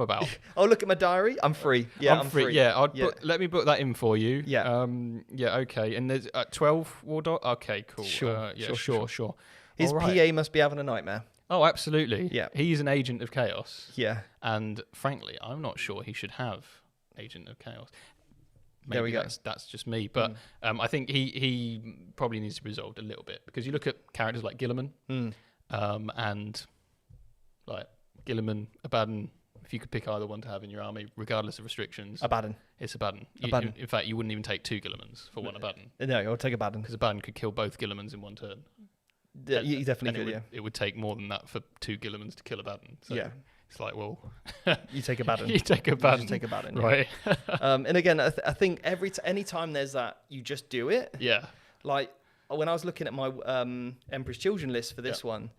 about. Oh, look at my diary. I'm free. Yeah, I'm free. Yeah, let me book that in for you. Yeah. Okay. And there's 12 War Dog? Okay, cool. Sure. Sure. His PA must be having a nightmare. Oh, absolutely. Yeah. He's an agent of chaos. Yeah. And frankly, I'm not sure he should have Agent of Chaos. There we go. That's just me. But I think he probably needs to be resolved a little bit, because you look at characters like Guilliman and like Guilliman, Abaddon. If you could pick either one to have in your army, regardless of restrictions, Abaddon. It's Abaddon. In fact, you wouldn't even take 2 Guillimans for one Abaddon. No, I'll take Abaddon, because Abaddon could kill both Guillimans in one turn. Yeah, you definitely could. It would take more than that for 2 Guillimans to kill Abaddon. So it's like, well, you take Abaddon. You take Abaddon. You take Abaddon, right? And again, I think any time there's that, you just do it. Yeah. Like when I was looking at my Emperor's Children list for this one,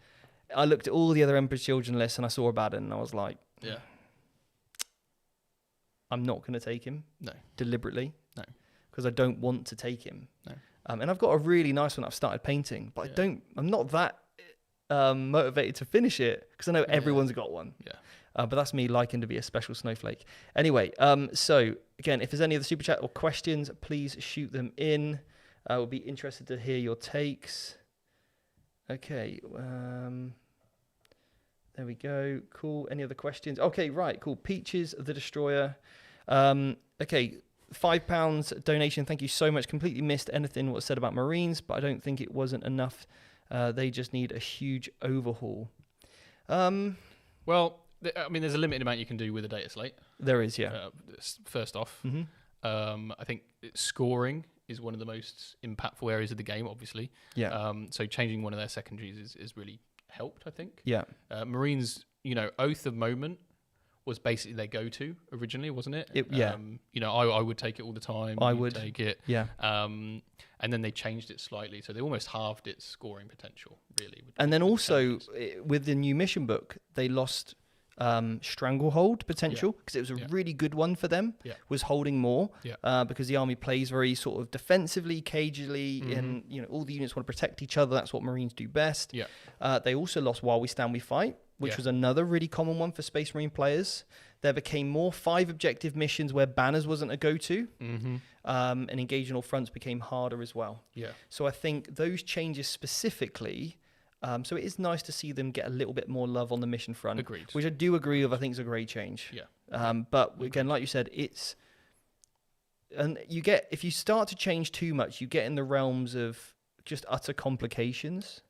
I looked at all the other Emperor's Children lists and I saw Abaddon, and I was like, I'm not going to take him. No. Deliberately. No. Because I don't want to take him. No. And I've got a really nice one I've started painting, but I'm not that motivated to finish it, because I know everyone's got one. Yeah. But that's me liking to be a special snowflake. Anyway, so again, if there's any other super chat or questions, please shoot them in. We'll be interested to hear your takes. Okay. There we go. Cool. Any other questions? Okay, right. Cool. Peaches the Destroyer. Okay. £5 donation. Thank you so much. Completely missed anything what was said about Marines, but I don't think it wasn't enough. They just need a huge overhaul. Well, I mean, there's a limited amount you can do with a data slate. There is, yeah. First off, I think scoring is one of the most impactful areas of the game, obviously. Yeah. So changing one of their secondaries is really helped, I think. Yeah. Marines, Oath of Moment was basically their go-to originally, wasn't it? Yeah. I would take it all the time. I would take it. Yeah. And then they changed it slightly, so they almost halved its scoring potential, really. And then also with the new mission book, they lost Stranglehold potential because it was a really good one for them. Was holding more because the army plays very sort of defensively, cagily, and all the units want to protect each other. That's what Marines do best. They also lost While We Stand We Fight, which was another really common one for Space Marine players. There became more 5 objective missions where banners wasn't a go-to, and engaging all fronts became harder as well. So I think those changes specifically. So it is nice to see them get a little bit more love on the mission front. Agreed. Which I do agree with. I think is a great change. But again, like you said, if you start to change too much, you get in the realms of just utter complications.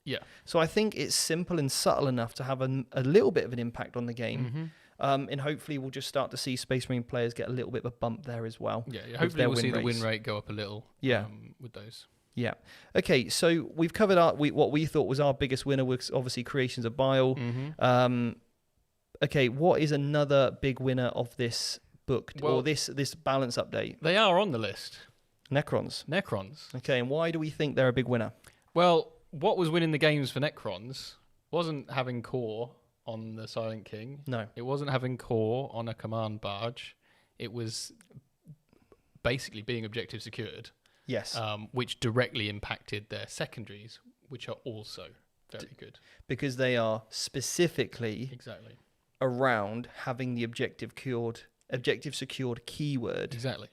So I think it's simple and subtle enough to have a little bit of an impact on the game. And hopefully we'll just start to see Space Marine players get a little bit of a bump there as well. Hopefully we'll see the win rate go up a little with those. Okay, so we've covered what we thought was our biggest winner was obviously Creations of Bile. Okay, what is another big winner of this book or this balance update? They are on the list. Necrons. Okay, and why do we think they're a big winner? Well, what was winning the games for Necrons wasn't having core on the Silent King. No. It wasn't having core on a command barge. It was basically being objective secured. Yes. Which directly impacted their secondaries, which are also very good. Because they are specifically exactly around having the objective secured keyword. Exactly.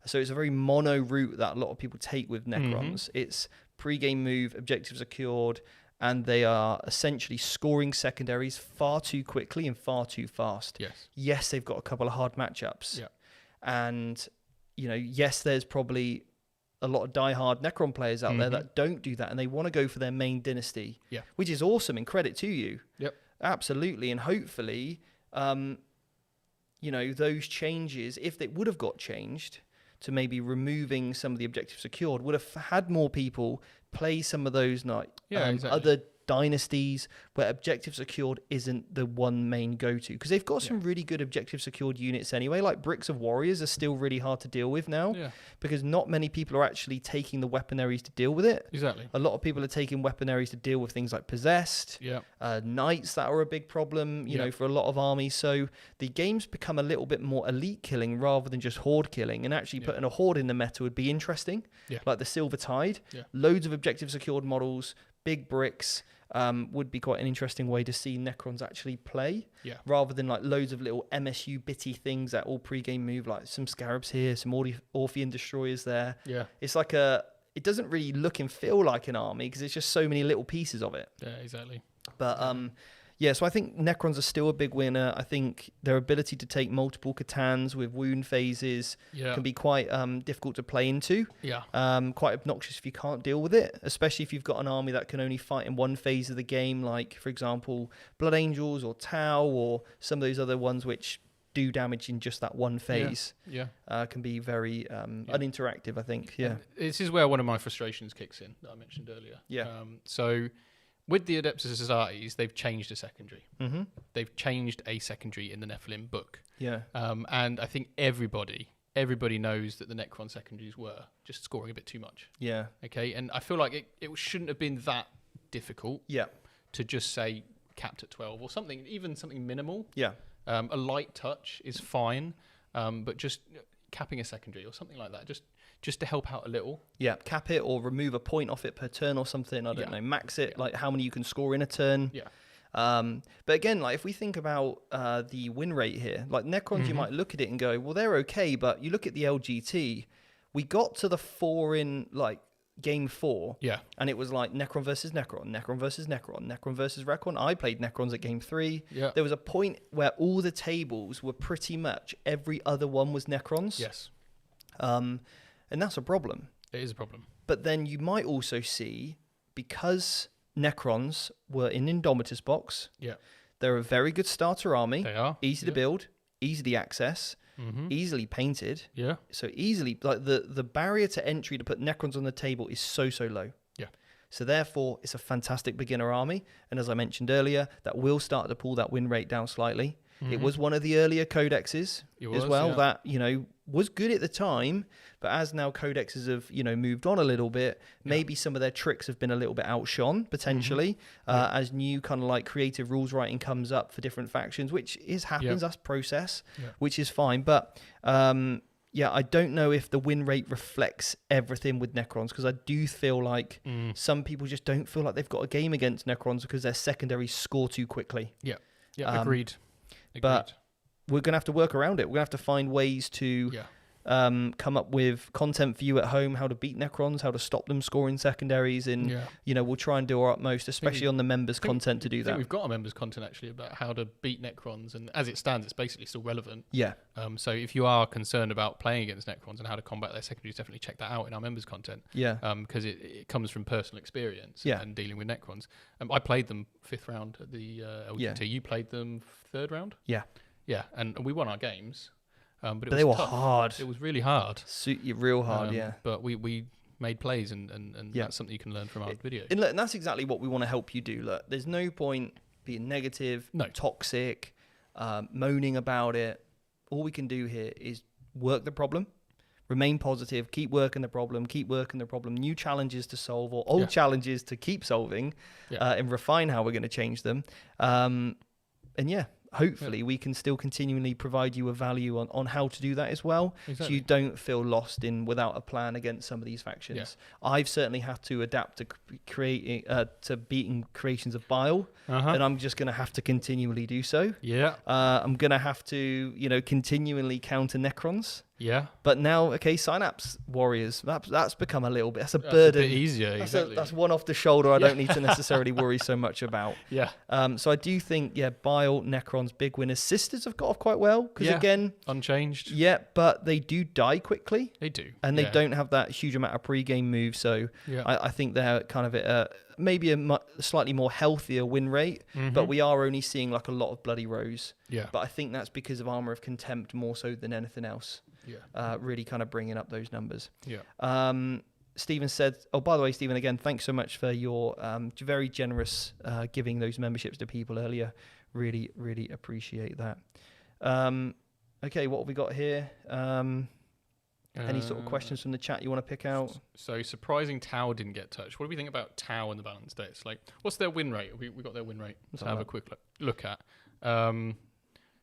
So it's a very mono route that a lot of people take with Necrons. It's pre-game move, objective secured, and they are essentially scoring secondaries far too quickly and far too fast. Yes, they've got a couple of hard matchups. And, yes, there's probably a lot of diehard Necron players out there that don't do that, and they want to go for their main dynasty, which is awesome, and credit to you. Absolutely. And hopefully, those changes, if they would have got changed to maybe removing some of the objectives secured, would have had more people play some of those other dynasties where objective secured isn't the one main go-to, because they've got some really good objective secured units anyway. Like Bricks of Warriors are still really hard to deal with now because not many people are actually taking the weaponaries to deal with it. A lot of people are taking weaponaries to deal with things like Possessed, Knights that are a big problem for a lot of armies. So the game's become a little bit more elite killing rather than just horde killing, and actually putting a horde in the meta would be interesting. Like the Silver Tide, loads of objective secured models, big bricks. Would be quite an interesting way to see Necrons actually play, rather than like loads of little MSU bitty things that all pre-game move, like some Scarabs here, some Orphean Destroyers there. It's like it doesn't really look and feel like an army because it's just so many little pieces of it. But so I think Necrons are still a big winner. I think their ability to take multiple Catans with wound phases can be quite difficult to play into. Quite obnoxious if you can't deal with it, especially if you've got an army that can only fight in one phase of the game, like, for example, Blood Angels or Tau or some of those other ones which do damage in just that one phase. Can be very uninteractive, I think. And this is where one of my frustrations kicks in that I mentioned earlier. So with the Adeptus Societies, they've changed a secondary. They've changed a secondary in the Nephilim book. And I think everybody knows that the Necron secondaries were just scoring a bit too much. Okay, and I feel like it shouldn't have been that difficult to just say capped at 12 or something, even something minimal. A light touch is fine, but just capping a secondary or something like that, just to help out a little. Cap it or remove a point off it per turn or something. I don't know. Max it, like how many you can score in a turn. But again, like if we think about the win rate here, like Necrons, you might look at it and go, well, they're okay. But you look at the LGT, we got to the 4 in like game 4. Yeah. And it was like Necron versus Necron, Necron versus Necron, Necron versus Recron. I played Necrons at game 3. Yeah. There was a point where all the tables were pretty much every other one was Necrons. Yes. And that's a problem. It is a problem. But then you might also see, because Necrons were in Indomitus box, they're a very good starter army. They are. Easy to build, easy to access, easily painted. Yeah. So easily, like the barrier to entry to put Necrons on the table is so low. Yeah. So therefore, it's a fantastic beginner army. And as I mentioned earlier, that will start to pull that win rate down slightly. It was one of the earlier codexes as well that, you know, was good at the time, but as now codexes have, you know, moved on a little bit, maybe some of their tricks have been a little bit outshone potentially as new kind of like creative rules writing comes up for different factions, which happens, that's process, which is fine. But I don't know if the win rate reflects everything with Necrons, because I do feel like some people just don't feel like they've got a game against Necrons because their secondaries score too quickly. Yeah, agreed. But we're going to have to work around it. We're going to have to find ways to come up with content for you at home, how to beat Necrons, how to stop them scoring secondaries. And, you know, we'll try and do our utmost, especially on the members' content to do that. We've got a members' content, actually, about how to beat Necrons. And as it stands, it's basically still relevant. Yeah. So if you are concerned about playing against Necrons and how to combat their secondaries, definitely check that out in our members' content. Yeah. Because it comes from personal experience and dealing with Necrons. I played them 5th round at the LGT. Yeah. You played them 3rd round? Yeah. Yeah, and we won our games. But they were tough. hard. It was really hard. Suit you real hard, But we made plays, and that's something you can learn from our videos. And that's exactly what we want to help you do. Look, there's no point being negative, toxic, moaning about it. All we can do here is work the problem, remain positive, keep working the problem, new challenges to solve or old challenges to keep solving, and refine how we're going to change them. Hopefully we can still continually provide you a value on how to do that as well. Exactly. So you don't feel lost without a plan against some of these factions. Yeah. I've certainly had to adapt to beating creations of bile, and I'm just going to have to continually do so. Yeah. I'm going to have to, you know, continually counter Necrons. Yeah. But now, Synapse Warriors, that's become a little bit, that's a burden. A bit easier, exactly. That's one off the shoulder I don't need to necessarily worry so much about. Yeah. So I do think, Bile, Necrons, big winners. Sisters have got off quite well, because again... unchanged. Yeah, but they do die quickly. They do. And they don't have that huge amount of pre-game moves, so I think they're kind of at maybe a slightly more healthier win rate, but we are only seeing like a lot of bloody rows. Yeah. But I think that's because of Armor of Contempt more so than anything else. Yeah. Really kind of bringing up those numbers. Yeah. Stephen said, oh, by the way, Stephen, again, thanks so much for your very generous giving those memberships to people earlier. Really, really appreciate that. Okay, what have we got here? Any sort of questions from the chat you want to pick out? So surprising Tau didn't get touched. What do we think about Tau and the Balance Dataslate? What's their win rate? We got their win rate to have a quick look at.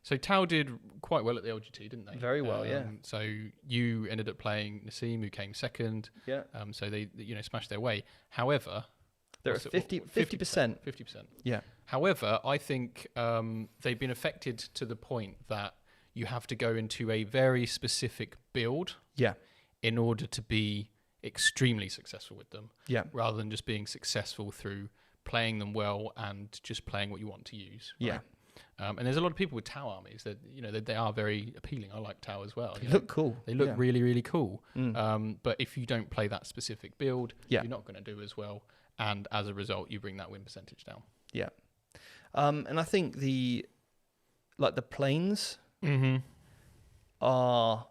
So Tau did quite well at the LGT, didn't they? Very well, yeah. So you ended up playing Nassim, who came second. Yeah. So they smashed their way. However, they're at 50%. 50%. Yeah. However, I think they've been affected to the point that you have to go into a very specific build in order to be extremely successful with them, rather than just being successful through playing them well and just playing what you want to use. Right? Yeah. And there's a lot of people with Tau armies that, you know, they are very appealing. I like Tau as well. They look cool. They look really, really cool. But if you don't play that specific build, you're not going to do as well. And as a result, you bring that win percentage down. Yeah. And I think the planes are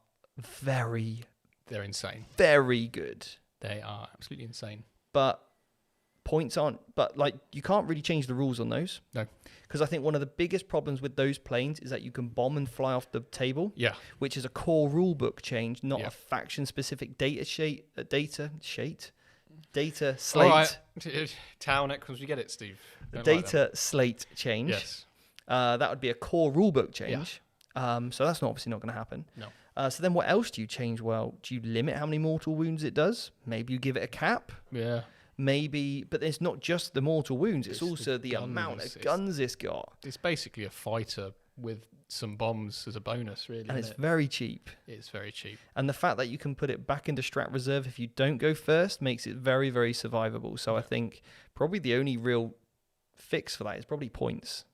they're insane. Very good. They are absolutely insane. But points aren't, you can't really change the rules on those. No. Because I think one of the biggest problems with those planes is that you can bomb and fly off the table. Yeah. Which is a core rulebook change, not a faction specific data slate. All right. Tau Necrons, you get it, Steve. Data slate change. Yes. That would be a core rulebook change. Yeah. So that's obviously not going to happen. No. So then what else do you change? Well, do you limit how many mortal wounds it does? Maybe you give it a cap. Yeah. maybe, but it's not just the mortal wounds, it's also the amount of guns it's got. It's basically a fighter with some bombs as a bonus, really. And it's very cheap. It's very cheap. And the fact that you can put it back into strat reserve if you don't go first makes it very, very survivable. So I think probably the only real fix for that is probably points.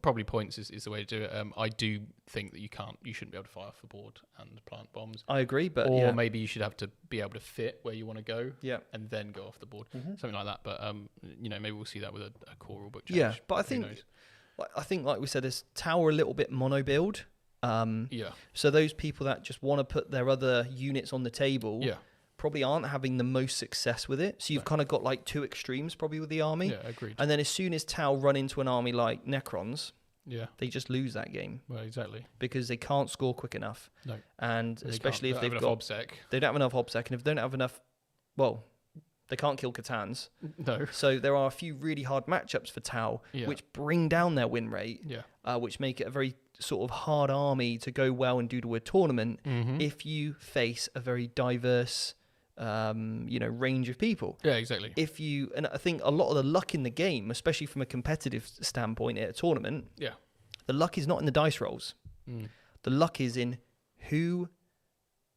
Probably points is the way to do it. I do think that you shouldn't be able to fire off the board and plant bombs. I agree, but maybe you should have to be able to fit where you want to go, and then go off the board, something like that. But maybe we'll see that with a core rulebook change. Yeah, but I think, like we said, this tower a little bit mono build. So those people that just want to put their other units on the table, probably aren't having the most success with it. So you've kind of got like two extremes probably with the army. Yeah, agreed. And then as soon as Tau run into an army like Necrons, they just lose that game. Well, exactly. Because they can't score quick enough. No. And especially if they've got obsec. They don't have enough obsec, and if they don't have enough, well, they can't kill Catans. No. So there are a few really hard matchups for Tau, which bring down their win rate, which make it a very sort of hard army to go well and do to a tournament if you face a very diverse range of people. Yeah, exactly. And I think a lot of the luck in the game, especially from a competitive standpoint at a tournament, the luck is not in the dice rolls. The luck is in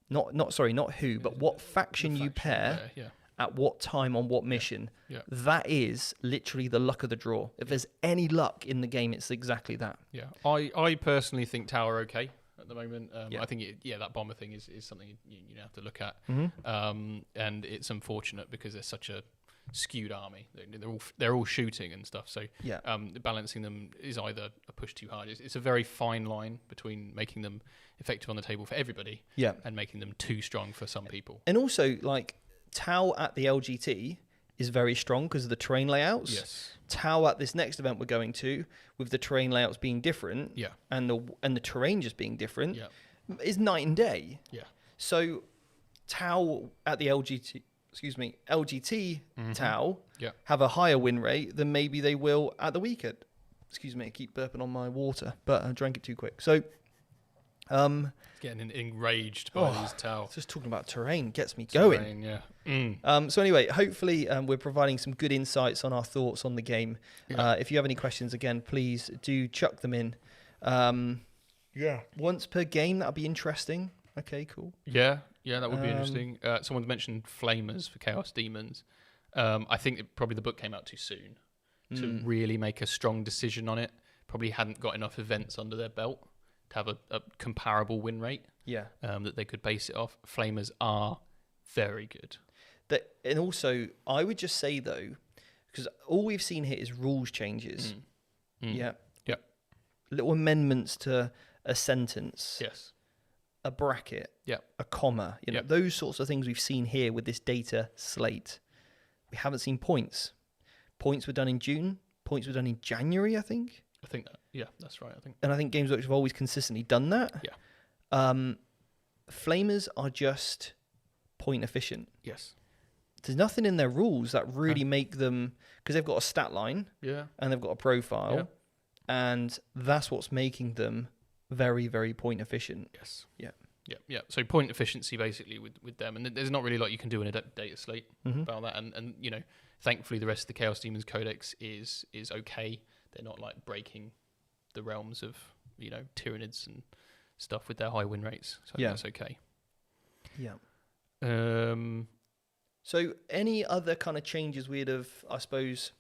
what faction you pair at what time on what mission. That is literally the luck of the draw. If there's any luck in the game, it's exactly that. Yeah, I personally think Tower okay at the moment. I think that bomber thing is something you have to look at. And it's unfortunate because they're such a skewed army. They're all shooting and stuff. So balancing them is either a push too hard. It's a very fine line between making them effective on the table for everybody and making them too strong for some people. And also, like, Tau at the LGT is very strong because of the terrain layouts. Yes. Tau at this next event we're going to, with the terrain layouts being different, and the terrain just being different, is night and day. Yeah. So Tau at the LGT Tau have a higher win rate than maybe they will at the weekend. Excuse me, I keep burping on my water, but I drank it too quick. So getting enraged by these Tau. Just talking about terrain gets me going. So anyway, hopefully we're providing some good insights on our thoughts on the game. If you have any questions, again, please do chuck them in. Once per game, that'll be interesting. Okay, cool. Yeah, that would be interesting. Someone's mentioned Flamers for Chaos Demons. I think probably the book came out too soon to really make a strong decision on it. Probably hadn't got enough events under their belt to have a comparable win rate that they could base it off. Flamers are very good. And also, I would just say, though, because all we've seen here is rules changes. Little amendments to a sentence. Yes. A bracket. A comma. Those sorts of things we've seen here with this data slate. We haven't seen points. Points were done in June. Points were done in January, I think. I think that, that's right, I think. And I think Games Workshop have always consistently done that. Flamers are just point efficient. Yes. There's nothing in their rules that really make them, because they've got a stat line and they've got a profile, and that's what's making them very, very point efficient. Yes. Yeah. So point efficiency basically with them, and there's not really a lot you can do in a data slate about that. And thankfully the rest of the Chaos Demons Codex is okay. They're not like breaking the realms of Tyranids and stuff with their high win rates. So that's okay. So any other kind of changes we'd have, I suppose,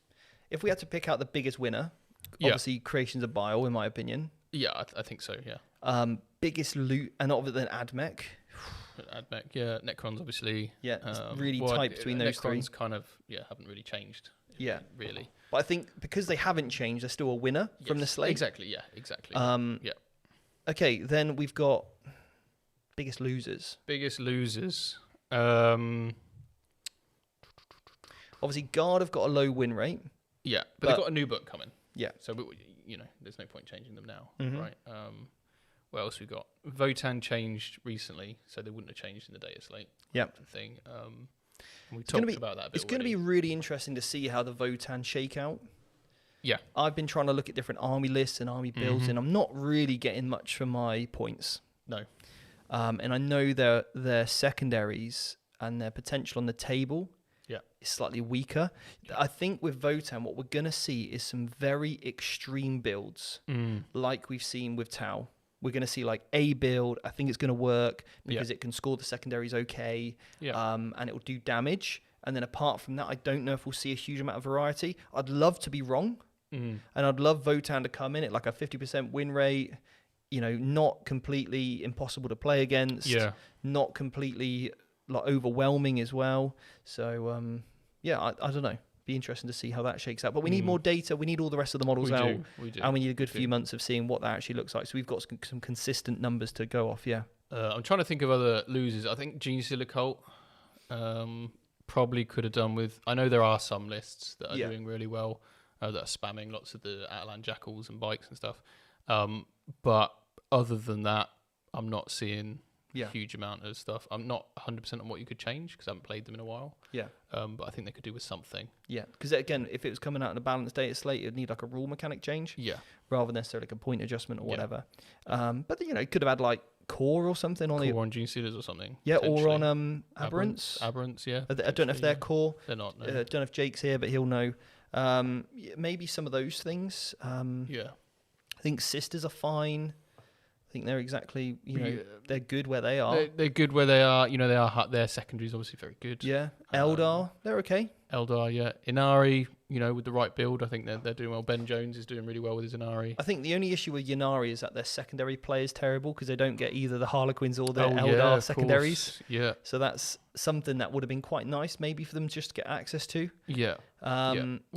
if we had to pick out the biggest winner, obviously Creations of Bile, in my opinion. Yeah, I think so, yeah. Biggest loot, and other than AdMech. AdMech, Necrons, obviously. Yeah, it's really tight between those three. Necrons kind of, haven't really changed. Really. But I think because they haven't changed, they're still a winner from the slate. Exactly. Okay, then we've got biggest losers. Obviously, Guard have got a low win rate. Yeah, but they've got a new book coming. Yeah. So, there's no point changing them now, right? What else we got? Votan changed recently, so they wouldn't have changed in the data slate. Thing. We talked about that a bit. It's going to be really interesting to see how the Votan shake out. Yeah. I've been trying to look at different army lists and army builds, and I'm not really getting much for my points. No. And I know their secondaries and their potential on the table is slightly weaker. I think with Votann, what we're going to see is some very extreme builds, like we've seen with Tau. We're going to see like a build. I think it's going to work because it can score the secondaries okay, and it will do damage. And then apart from that, I don't know if we'll see a huge amount of variety. I'd love to be wrong, and I'd love Votann to come in at like a 50% win rate. You know, not completely impossible to play against. Not completely like overwhelming as well. So I don't know. Be interesting to see how that shakes out. But we need more data. We need all the rest of the models out. We do. And we need a good few months of seeing what that actually looks like. So we've got some consistent numbers to go off. I'm trying to think of other losers. I think Genestealer Cult probably could have done with. I know there are some lists that are doing really well, that are spamming lots of the Atalan Jackals and bikes and stuff. But other than that, I'm not seeing a huge amount of stuff. I'm not 100% on what you could change because I haven't played them in a while. But I think they could do with something. Because again, if it was coming out in a balanced data slate, it'd need like a rule mechanic change. Rather than necessarily like a point adjustment or whatever. But you know, it could have had like core or something on core on Genestealers or something. Or on Aberrants. Aberrants, I don't know if they're core. They're not. No. I don't know if Jake's here, but he'll know. Maybe some of those things. I think Sisters are fine. I think they're exactly, they're good where they are. They're good where they are. You know, their secondary is obviously very good. Eldar, they're okay. Eldar, Inari, with the right build, I think they're doing well. Ben Jones is doing really well with his Inari. I think the only issue with Inari is that their secondary play is terrible because they don't get either the Harlequins or the Eldar secondaries. Course. So that's something that would have been quite nice maybe for them just to get access to.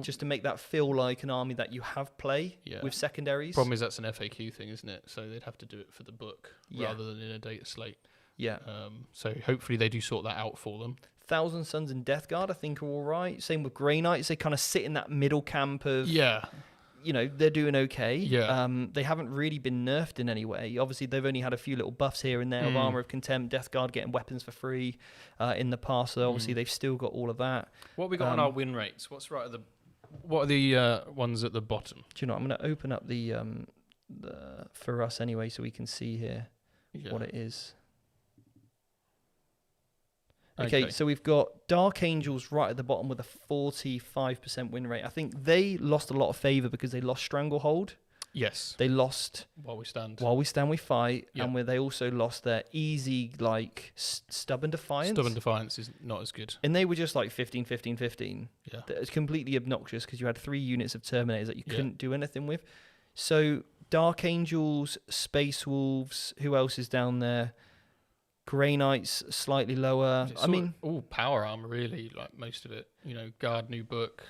Just to make that feel like an army that you have play with secondaries. Problem is that's an FAQ thing, isn't it? So they'd have to do it for the book rather than in a data slate. So hopefully they do sort that out for them. Thousand Sons and Death Guard, I think, are all right. Same with Grey Knights. They kind of sit in that middle camp of, they're doing okay. They haven't really been nerfed in any way. Obviously, they've only had a few little buffs here and there of Armor of Contempt, Death Guard getting weapons for free in the past. So obviously, they've still got all of that. What have we got on our win rates? What are the ones at the bottom? Do you know, I'm going to open up the for us anyway so we can see here what it is. Okay, so we've got Dark Angels right at the bottom with a 45% win rate. I think they lost a lot of favour because they lost Stranglehold. Yes. They lost While We Stand, We Fight, and where they also lost their easy, Stubborn Defiance. Stubborn Defiance is not as good. And they were just like 15, 15, 15. It's completely obnoxious because you had 3 units of Terminators that you couldn't do anything with. So Dark Angels, Space Wolves, who else is down there? Grey Knights slightly lower. All power armor really, like most of it. Guard new book.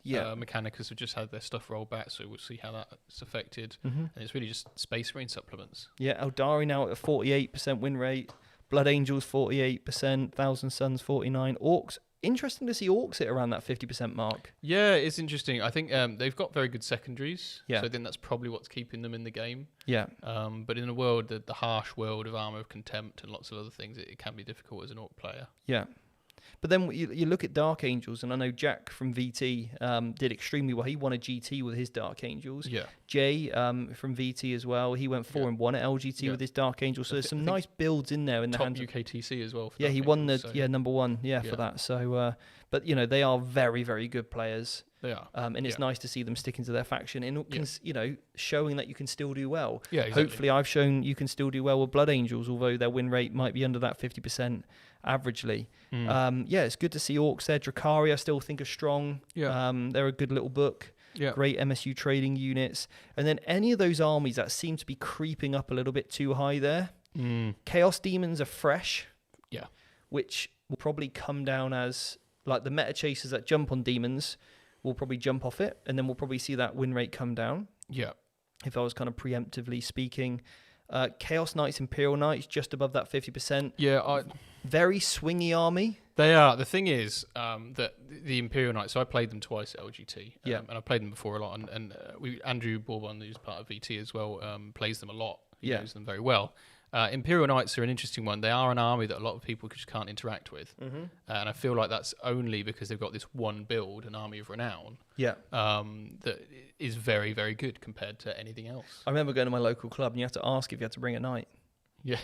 Mechanicus have just had their stuff rolled back, so we'll see how that's affected. And it's really just Space Marine supplements. Eldari now at a 48% win rate. Blood Angels 48%. Thousand Sons 49%. Orcs. Interesting to see Orcs at around that 50% mark. Yeah, it's interesting. I think they've got very good secondaries. So I think that's probably what's keeping them in the game. But in a world, the harsh world of Armor of Contempt and lots of other things, it can be difficult as an Orc player. But then you look at Dark Angels, and I know Jack from VT did extremely well. He won a GT with his Dark Angels. Jay from VT as well. He went 4-1 at LGT with his Dark Angels. So there's some nice builds in there in the top hands UKTC as well. He won the number one for that. So, but they are very, very good players. They are, and it's nice to see them sticking to their faction and showing that you can still do well. Exactly. Hopefully, I've shown you can still do well with Blood Angels, although their win rate might be under that 50% averagely. It's good to see Orcs there. Dracaria I still think are strong. They're a good little book. Great MSU trading units, and then any of those armies that seem to be creeping up a little bit too high there. Chaos Demons are fresh. Which will probably come down as like the meta chasers that jump on demons. We'll probably jump off it, and then we'll probably see that win rate come down. If I was kind of preemptively speaking. Chaos Knights, Imperial Knights, just above that 50%. Very swingy army. They are. The thing is that the Imperial Knights, so I played them twice at LGT. And I played them before a lot. And Andrew Bourbon, who's part of VT as well, plays them a lot. He knows them very well. Imperial Knights are an interesting one. They are an army that a lot of people just can't interact with. And I feel like that's only because they've got this one build, an army of renown, that is very, very good compared to anything else. I remember going to my local club and you have to ask if you had to bring a knight. You're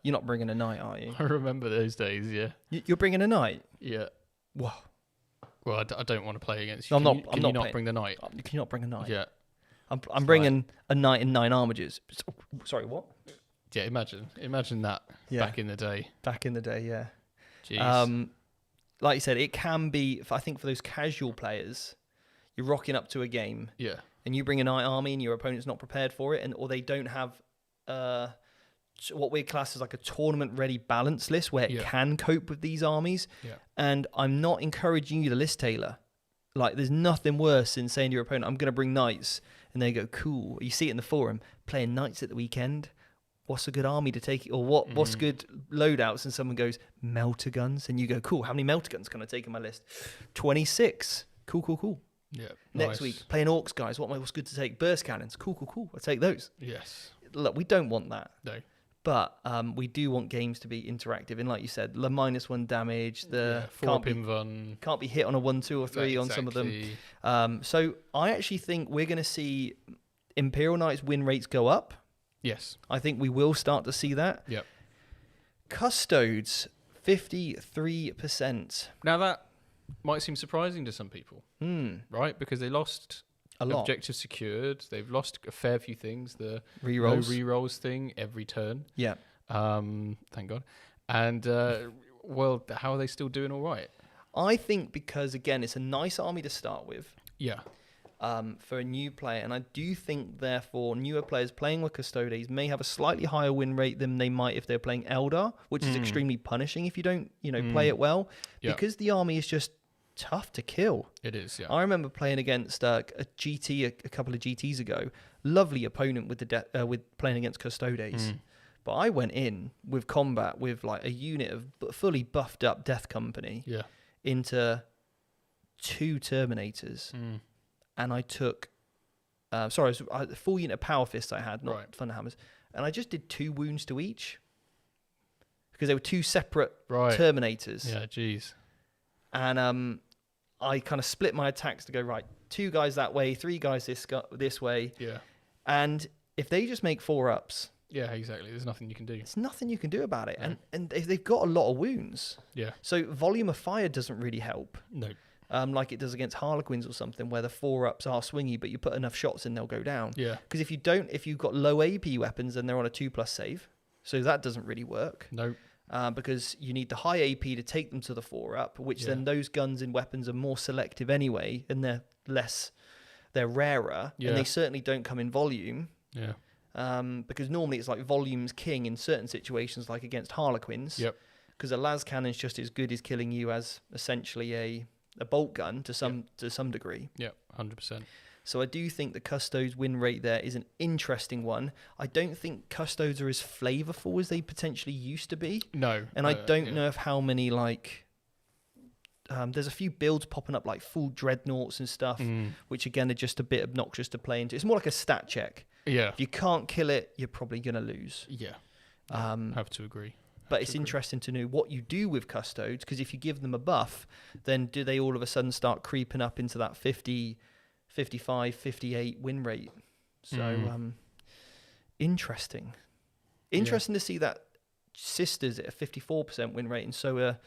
not bringing a knight, are you? I remember those days, You're bringing a knight? Yeah. Whoa. Well, I don't want to play against you. Can you not bring the knight? You cannot bring a knight. Yeah. I'm bringing a knight and 9 armigers. Sorry, what? Yeah, imagine that back in the day. Back in the day, yeah. Jeez. Like you said, it can be, I think for those casual players, you're rocking up to a game. Yeah. And you bring a knight army and your opponent's not prepared for it, or they don't have what we class as like a tournament-ready balance list where it can cope with these armies. Yeah. And I'm not encouraging you to list tailor. Like, there's nothing worse than saying to your opponent, I'm going to bring knights. And they go, cool. You see it in the forum, playing knights at the weekend. What's a good army to take? Or what's good loadouts? And someone goes, melter guns. And you go, cool. How many melter guns can I take on my list? 26. Cool. Yeah. Next week, playing orcs, guys. What's good to take? Burst cannons. Cool. I'll take those. Yes. Look, we don't want that. No. But we do want games to be interactive. And like you said, the -1 damage, can't be hit on a 1, 2, or 3 on some of them. So I actually think we're going to see Imperial Knights win rates go up. Yes. I think we will start to see that. Yep. Custodes, 53%. Now that might seem surprising to some people, right? Because they lost a lot. Objectives secured. They've lost a fair few things. The rerolls thing every turn. Yeah. Thank God. And how are they still doing all right? I think because again, it's a nice army to start with. Yeah. For a new player, and I do think therefore newer players playing with Custodes may have a slightly higher win rate than they might if they're playing Eldar, which is extremely punishing if you don't, play it well, because the army is just tough to kill. It is, yeah. I remember playing against a GT a couple of GTs ago. Lovely opponent with playing against Custodes. But I went in with combat with like a unit of fully buffed up Death Company into 2 Terminators. And I took, a full unit of Power Fists I had, not Thunderhammers. And I just did 2 wounds to each. Because they were 2 separate Terminators. Yeah, jeez. And I kind of split my attacks to go, 2 guys that way, 3 guys this way. Yeah. And if they just make 4-ups... Yeah, exactly. There's nothing you can do. There's nothing you can do about it. Yeah. And they've got a lot of wounds. Yeah. So volume of fire doesn't really help. No. Like it does against Harlequins or something, where the 4-ups are swingy, but you put enough shots in, they'll go down. Yeah. Because if you've got low AP weapons, then they're on a 2+ save. So that doesn't really work. No. Because you need the high AP to take them to the 4-up, which then those guns and weapons are more selective anyway, and they're rarer, and they certainly don't come in volume. Yeah. Because normally it's like volume's king in certain situations, like against Harlequins. Yep. Because a las cannon's just as good as killing you as essentially a bolt gun to some degree. Yeah, 100%. So I do think the Custodes win rate there is an interesting one. I don't think Custodes are as flavorful as they potentially used to be. No. And I don't know if how many there's a few builds popping up like full dreadnoughts and stuff, which again are just a bit obnoxious to play into. It's more like a stat check. Yeah. If you can't kill it, you're probably going to lose. Yeah. Have to agree. But it's interesting to know what you do with Custodes, because if you give them a buff, then do they all of a sudden start creeping up into that 50, 55, 58 win rate? So, interesting. Interesting to see that Sisters at a 54% win rate, and so are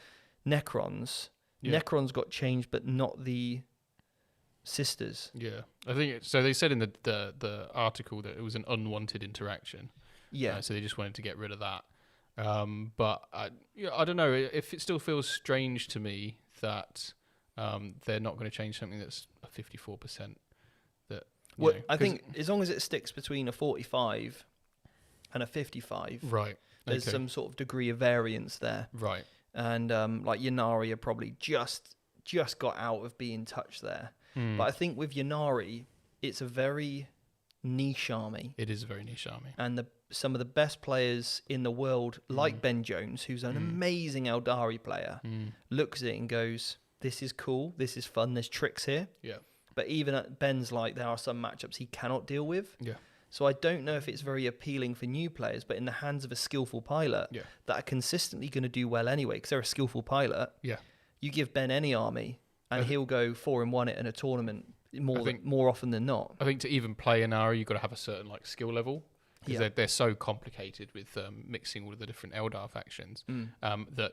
Necrons. Yeah. Necrons got changed, but not the Sisters. Yeah. I think so. They said in the article that it was an unwanted interaction. Yeah. So they just wanted to get rid of that. But I don't know if it still feels strange to me that they're not going to change something that's a 54%. I think as long as it sticks between a 45 and a 55, right? There's some sort of degree of variance there, right? And like Ynnari are probably just got out of being touched there. But I think with Ynnari, it's a very niche army. It is a very niche army, and some of the best players in the world, like Ben Jones, who's an amazing Eldari player, looks at it and goes, "This is cool. This is fun. There's tricks here." Yeah. But even at Ben's, there are some matchups he cannot deal with. Yeah. So I don't know if it's very appealing for new players, but in the hands of a skillful pilot that are consistently going to do well anyway, because they're a skillful pilot. Yeah. You give Ben any army, and he'll go 4-1 it in a tournament more often than not. I think to even play an Ynnari, you've got to have a certain skill level, because they're so complicated with mixing all of the different Eldar factions that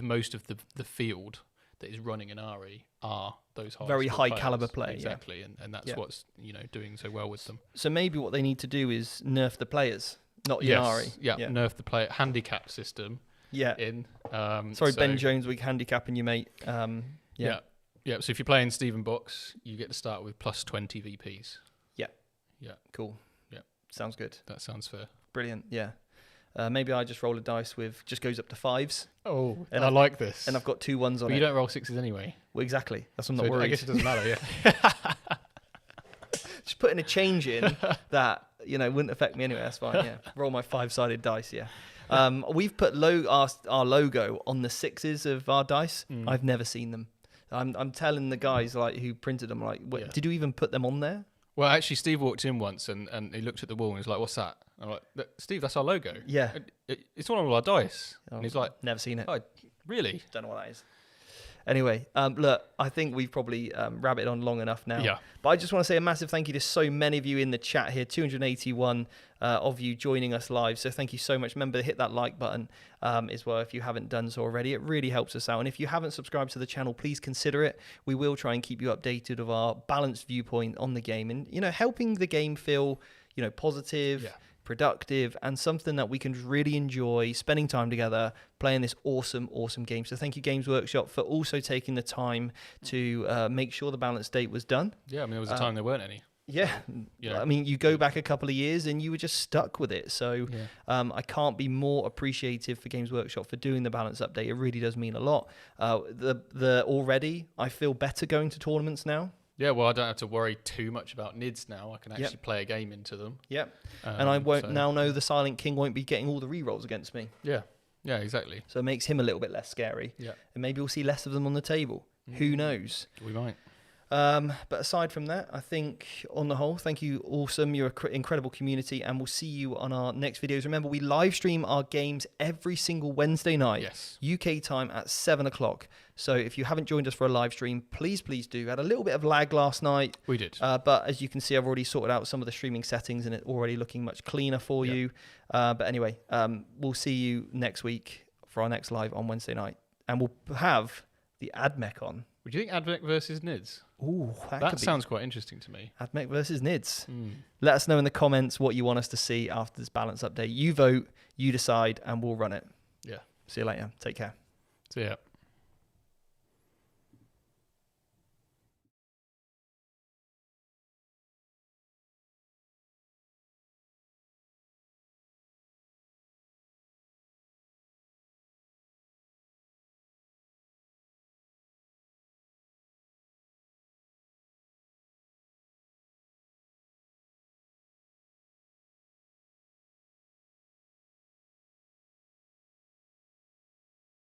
most of the field that is running an RE are those very high caliber players. Exactly, and that's what's doing so well with them. So maybe what they need to do is nerf the players, not Yanari. Yeah, nerf the player handicap system. Yeah. Sorry, Ben Jones, we're handicapping you, mate. Yeah. So if you're playing Stephen Box, you get to start with plus 20 VPs. Yeah. Cool. Yeah. Sounds good. That sounds fair. Brilliant. Yeah. Maybe I just roll a dice with just goes up to 5s. Oh, and I like this. And I've got 2 1s on it. But you don't roll 6s anyway. Well, exactly. That's what I'm not worried. I guess it doesn't matter. Yeah. Just putting a change in that wouldn't affect me anyway. That's fine. Yeah. Roll my 5-sided dice. Yeah. We've put our logo on the 6s of our dice. I've never seen them. I'm telling the guys like who printed them, like, did you even put them on there? Well, actually, Steve walked in once and he looked at the wall and was like, "What's that?" I'm like, "Steve, that's our logo." Yeah. It's on all our dice. And he's like, "Never seen it." "Oh, really? Don't know what that is." Anyway, look, I think we've probably rabbited on long enough now. Yeah. But I just want to say a massive thank you to so many of you in the chat here, 281 of you joining us live. So thank you so much. Remember to hit that like button as well if you haven't done so already. It really helps us out. And if you haven't subscribed to the channel, please consider it. We will try and keep you updated of our balanced viewpoint on the game and, helping the game feel, positive, productive, and something that we can really enjoy spending time together playing this awesome game. So thank you, Games Workshop, for also taking the time to make sure the balance date was done. Yeah, I mean, there was a time there weren't any. Yeah. I mean, you go back a couple of years and you were just stuck with it. So I can't be more appreciative for Games Workshop for doing the balance update. It really does mean a lot. Already, I feel better going to tournaments now. Yeah, well, I don't have to worry too much about NIDs now. I can actually play a game into them. Yep. And I won't now know the Silent King won't be getting all the rerolls against me. Yeah. Yeah, exactly. So it makes him a little bit less scary. Yeah. And maybe we'll see less of them on the table. Who knows? We might. But aside from that, I think on the whole, thank you, awesome. You're an incredible community, and we'll see you on our next videos. Remember, we live stream our games every single Wednesday night, UK time at 7 o'clock. So if you haven't joined us for a live stream, please do. Had a little bit of lag last night. We did. But as you can see, I've already sorted out some of the streaming settings, and it's already looking much cleaner for you. But anyway, we'll see you next week for our next live on Wednesday night, and we'll have the AdMech on. Would you think AdMech versus NIDs? Ooh, that sounds quite interesting to me. AdMech versus NIDs. Let us know in the comments what you want us to see after this balance update. You vote, you decide, and we'll run it. Yeah. See you later. Take care. See ya.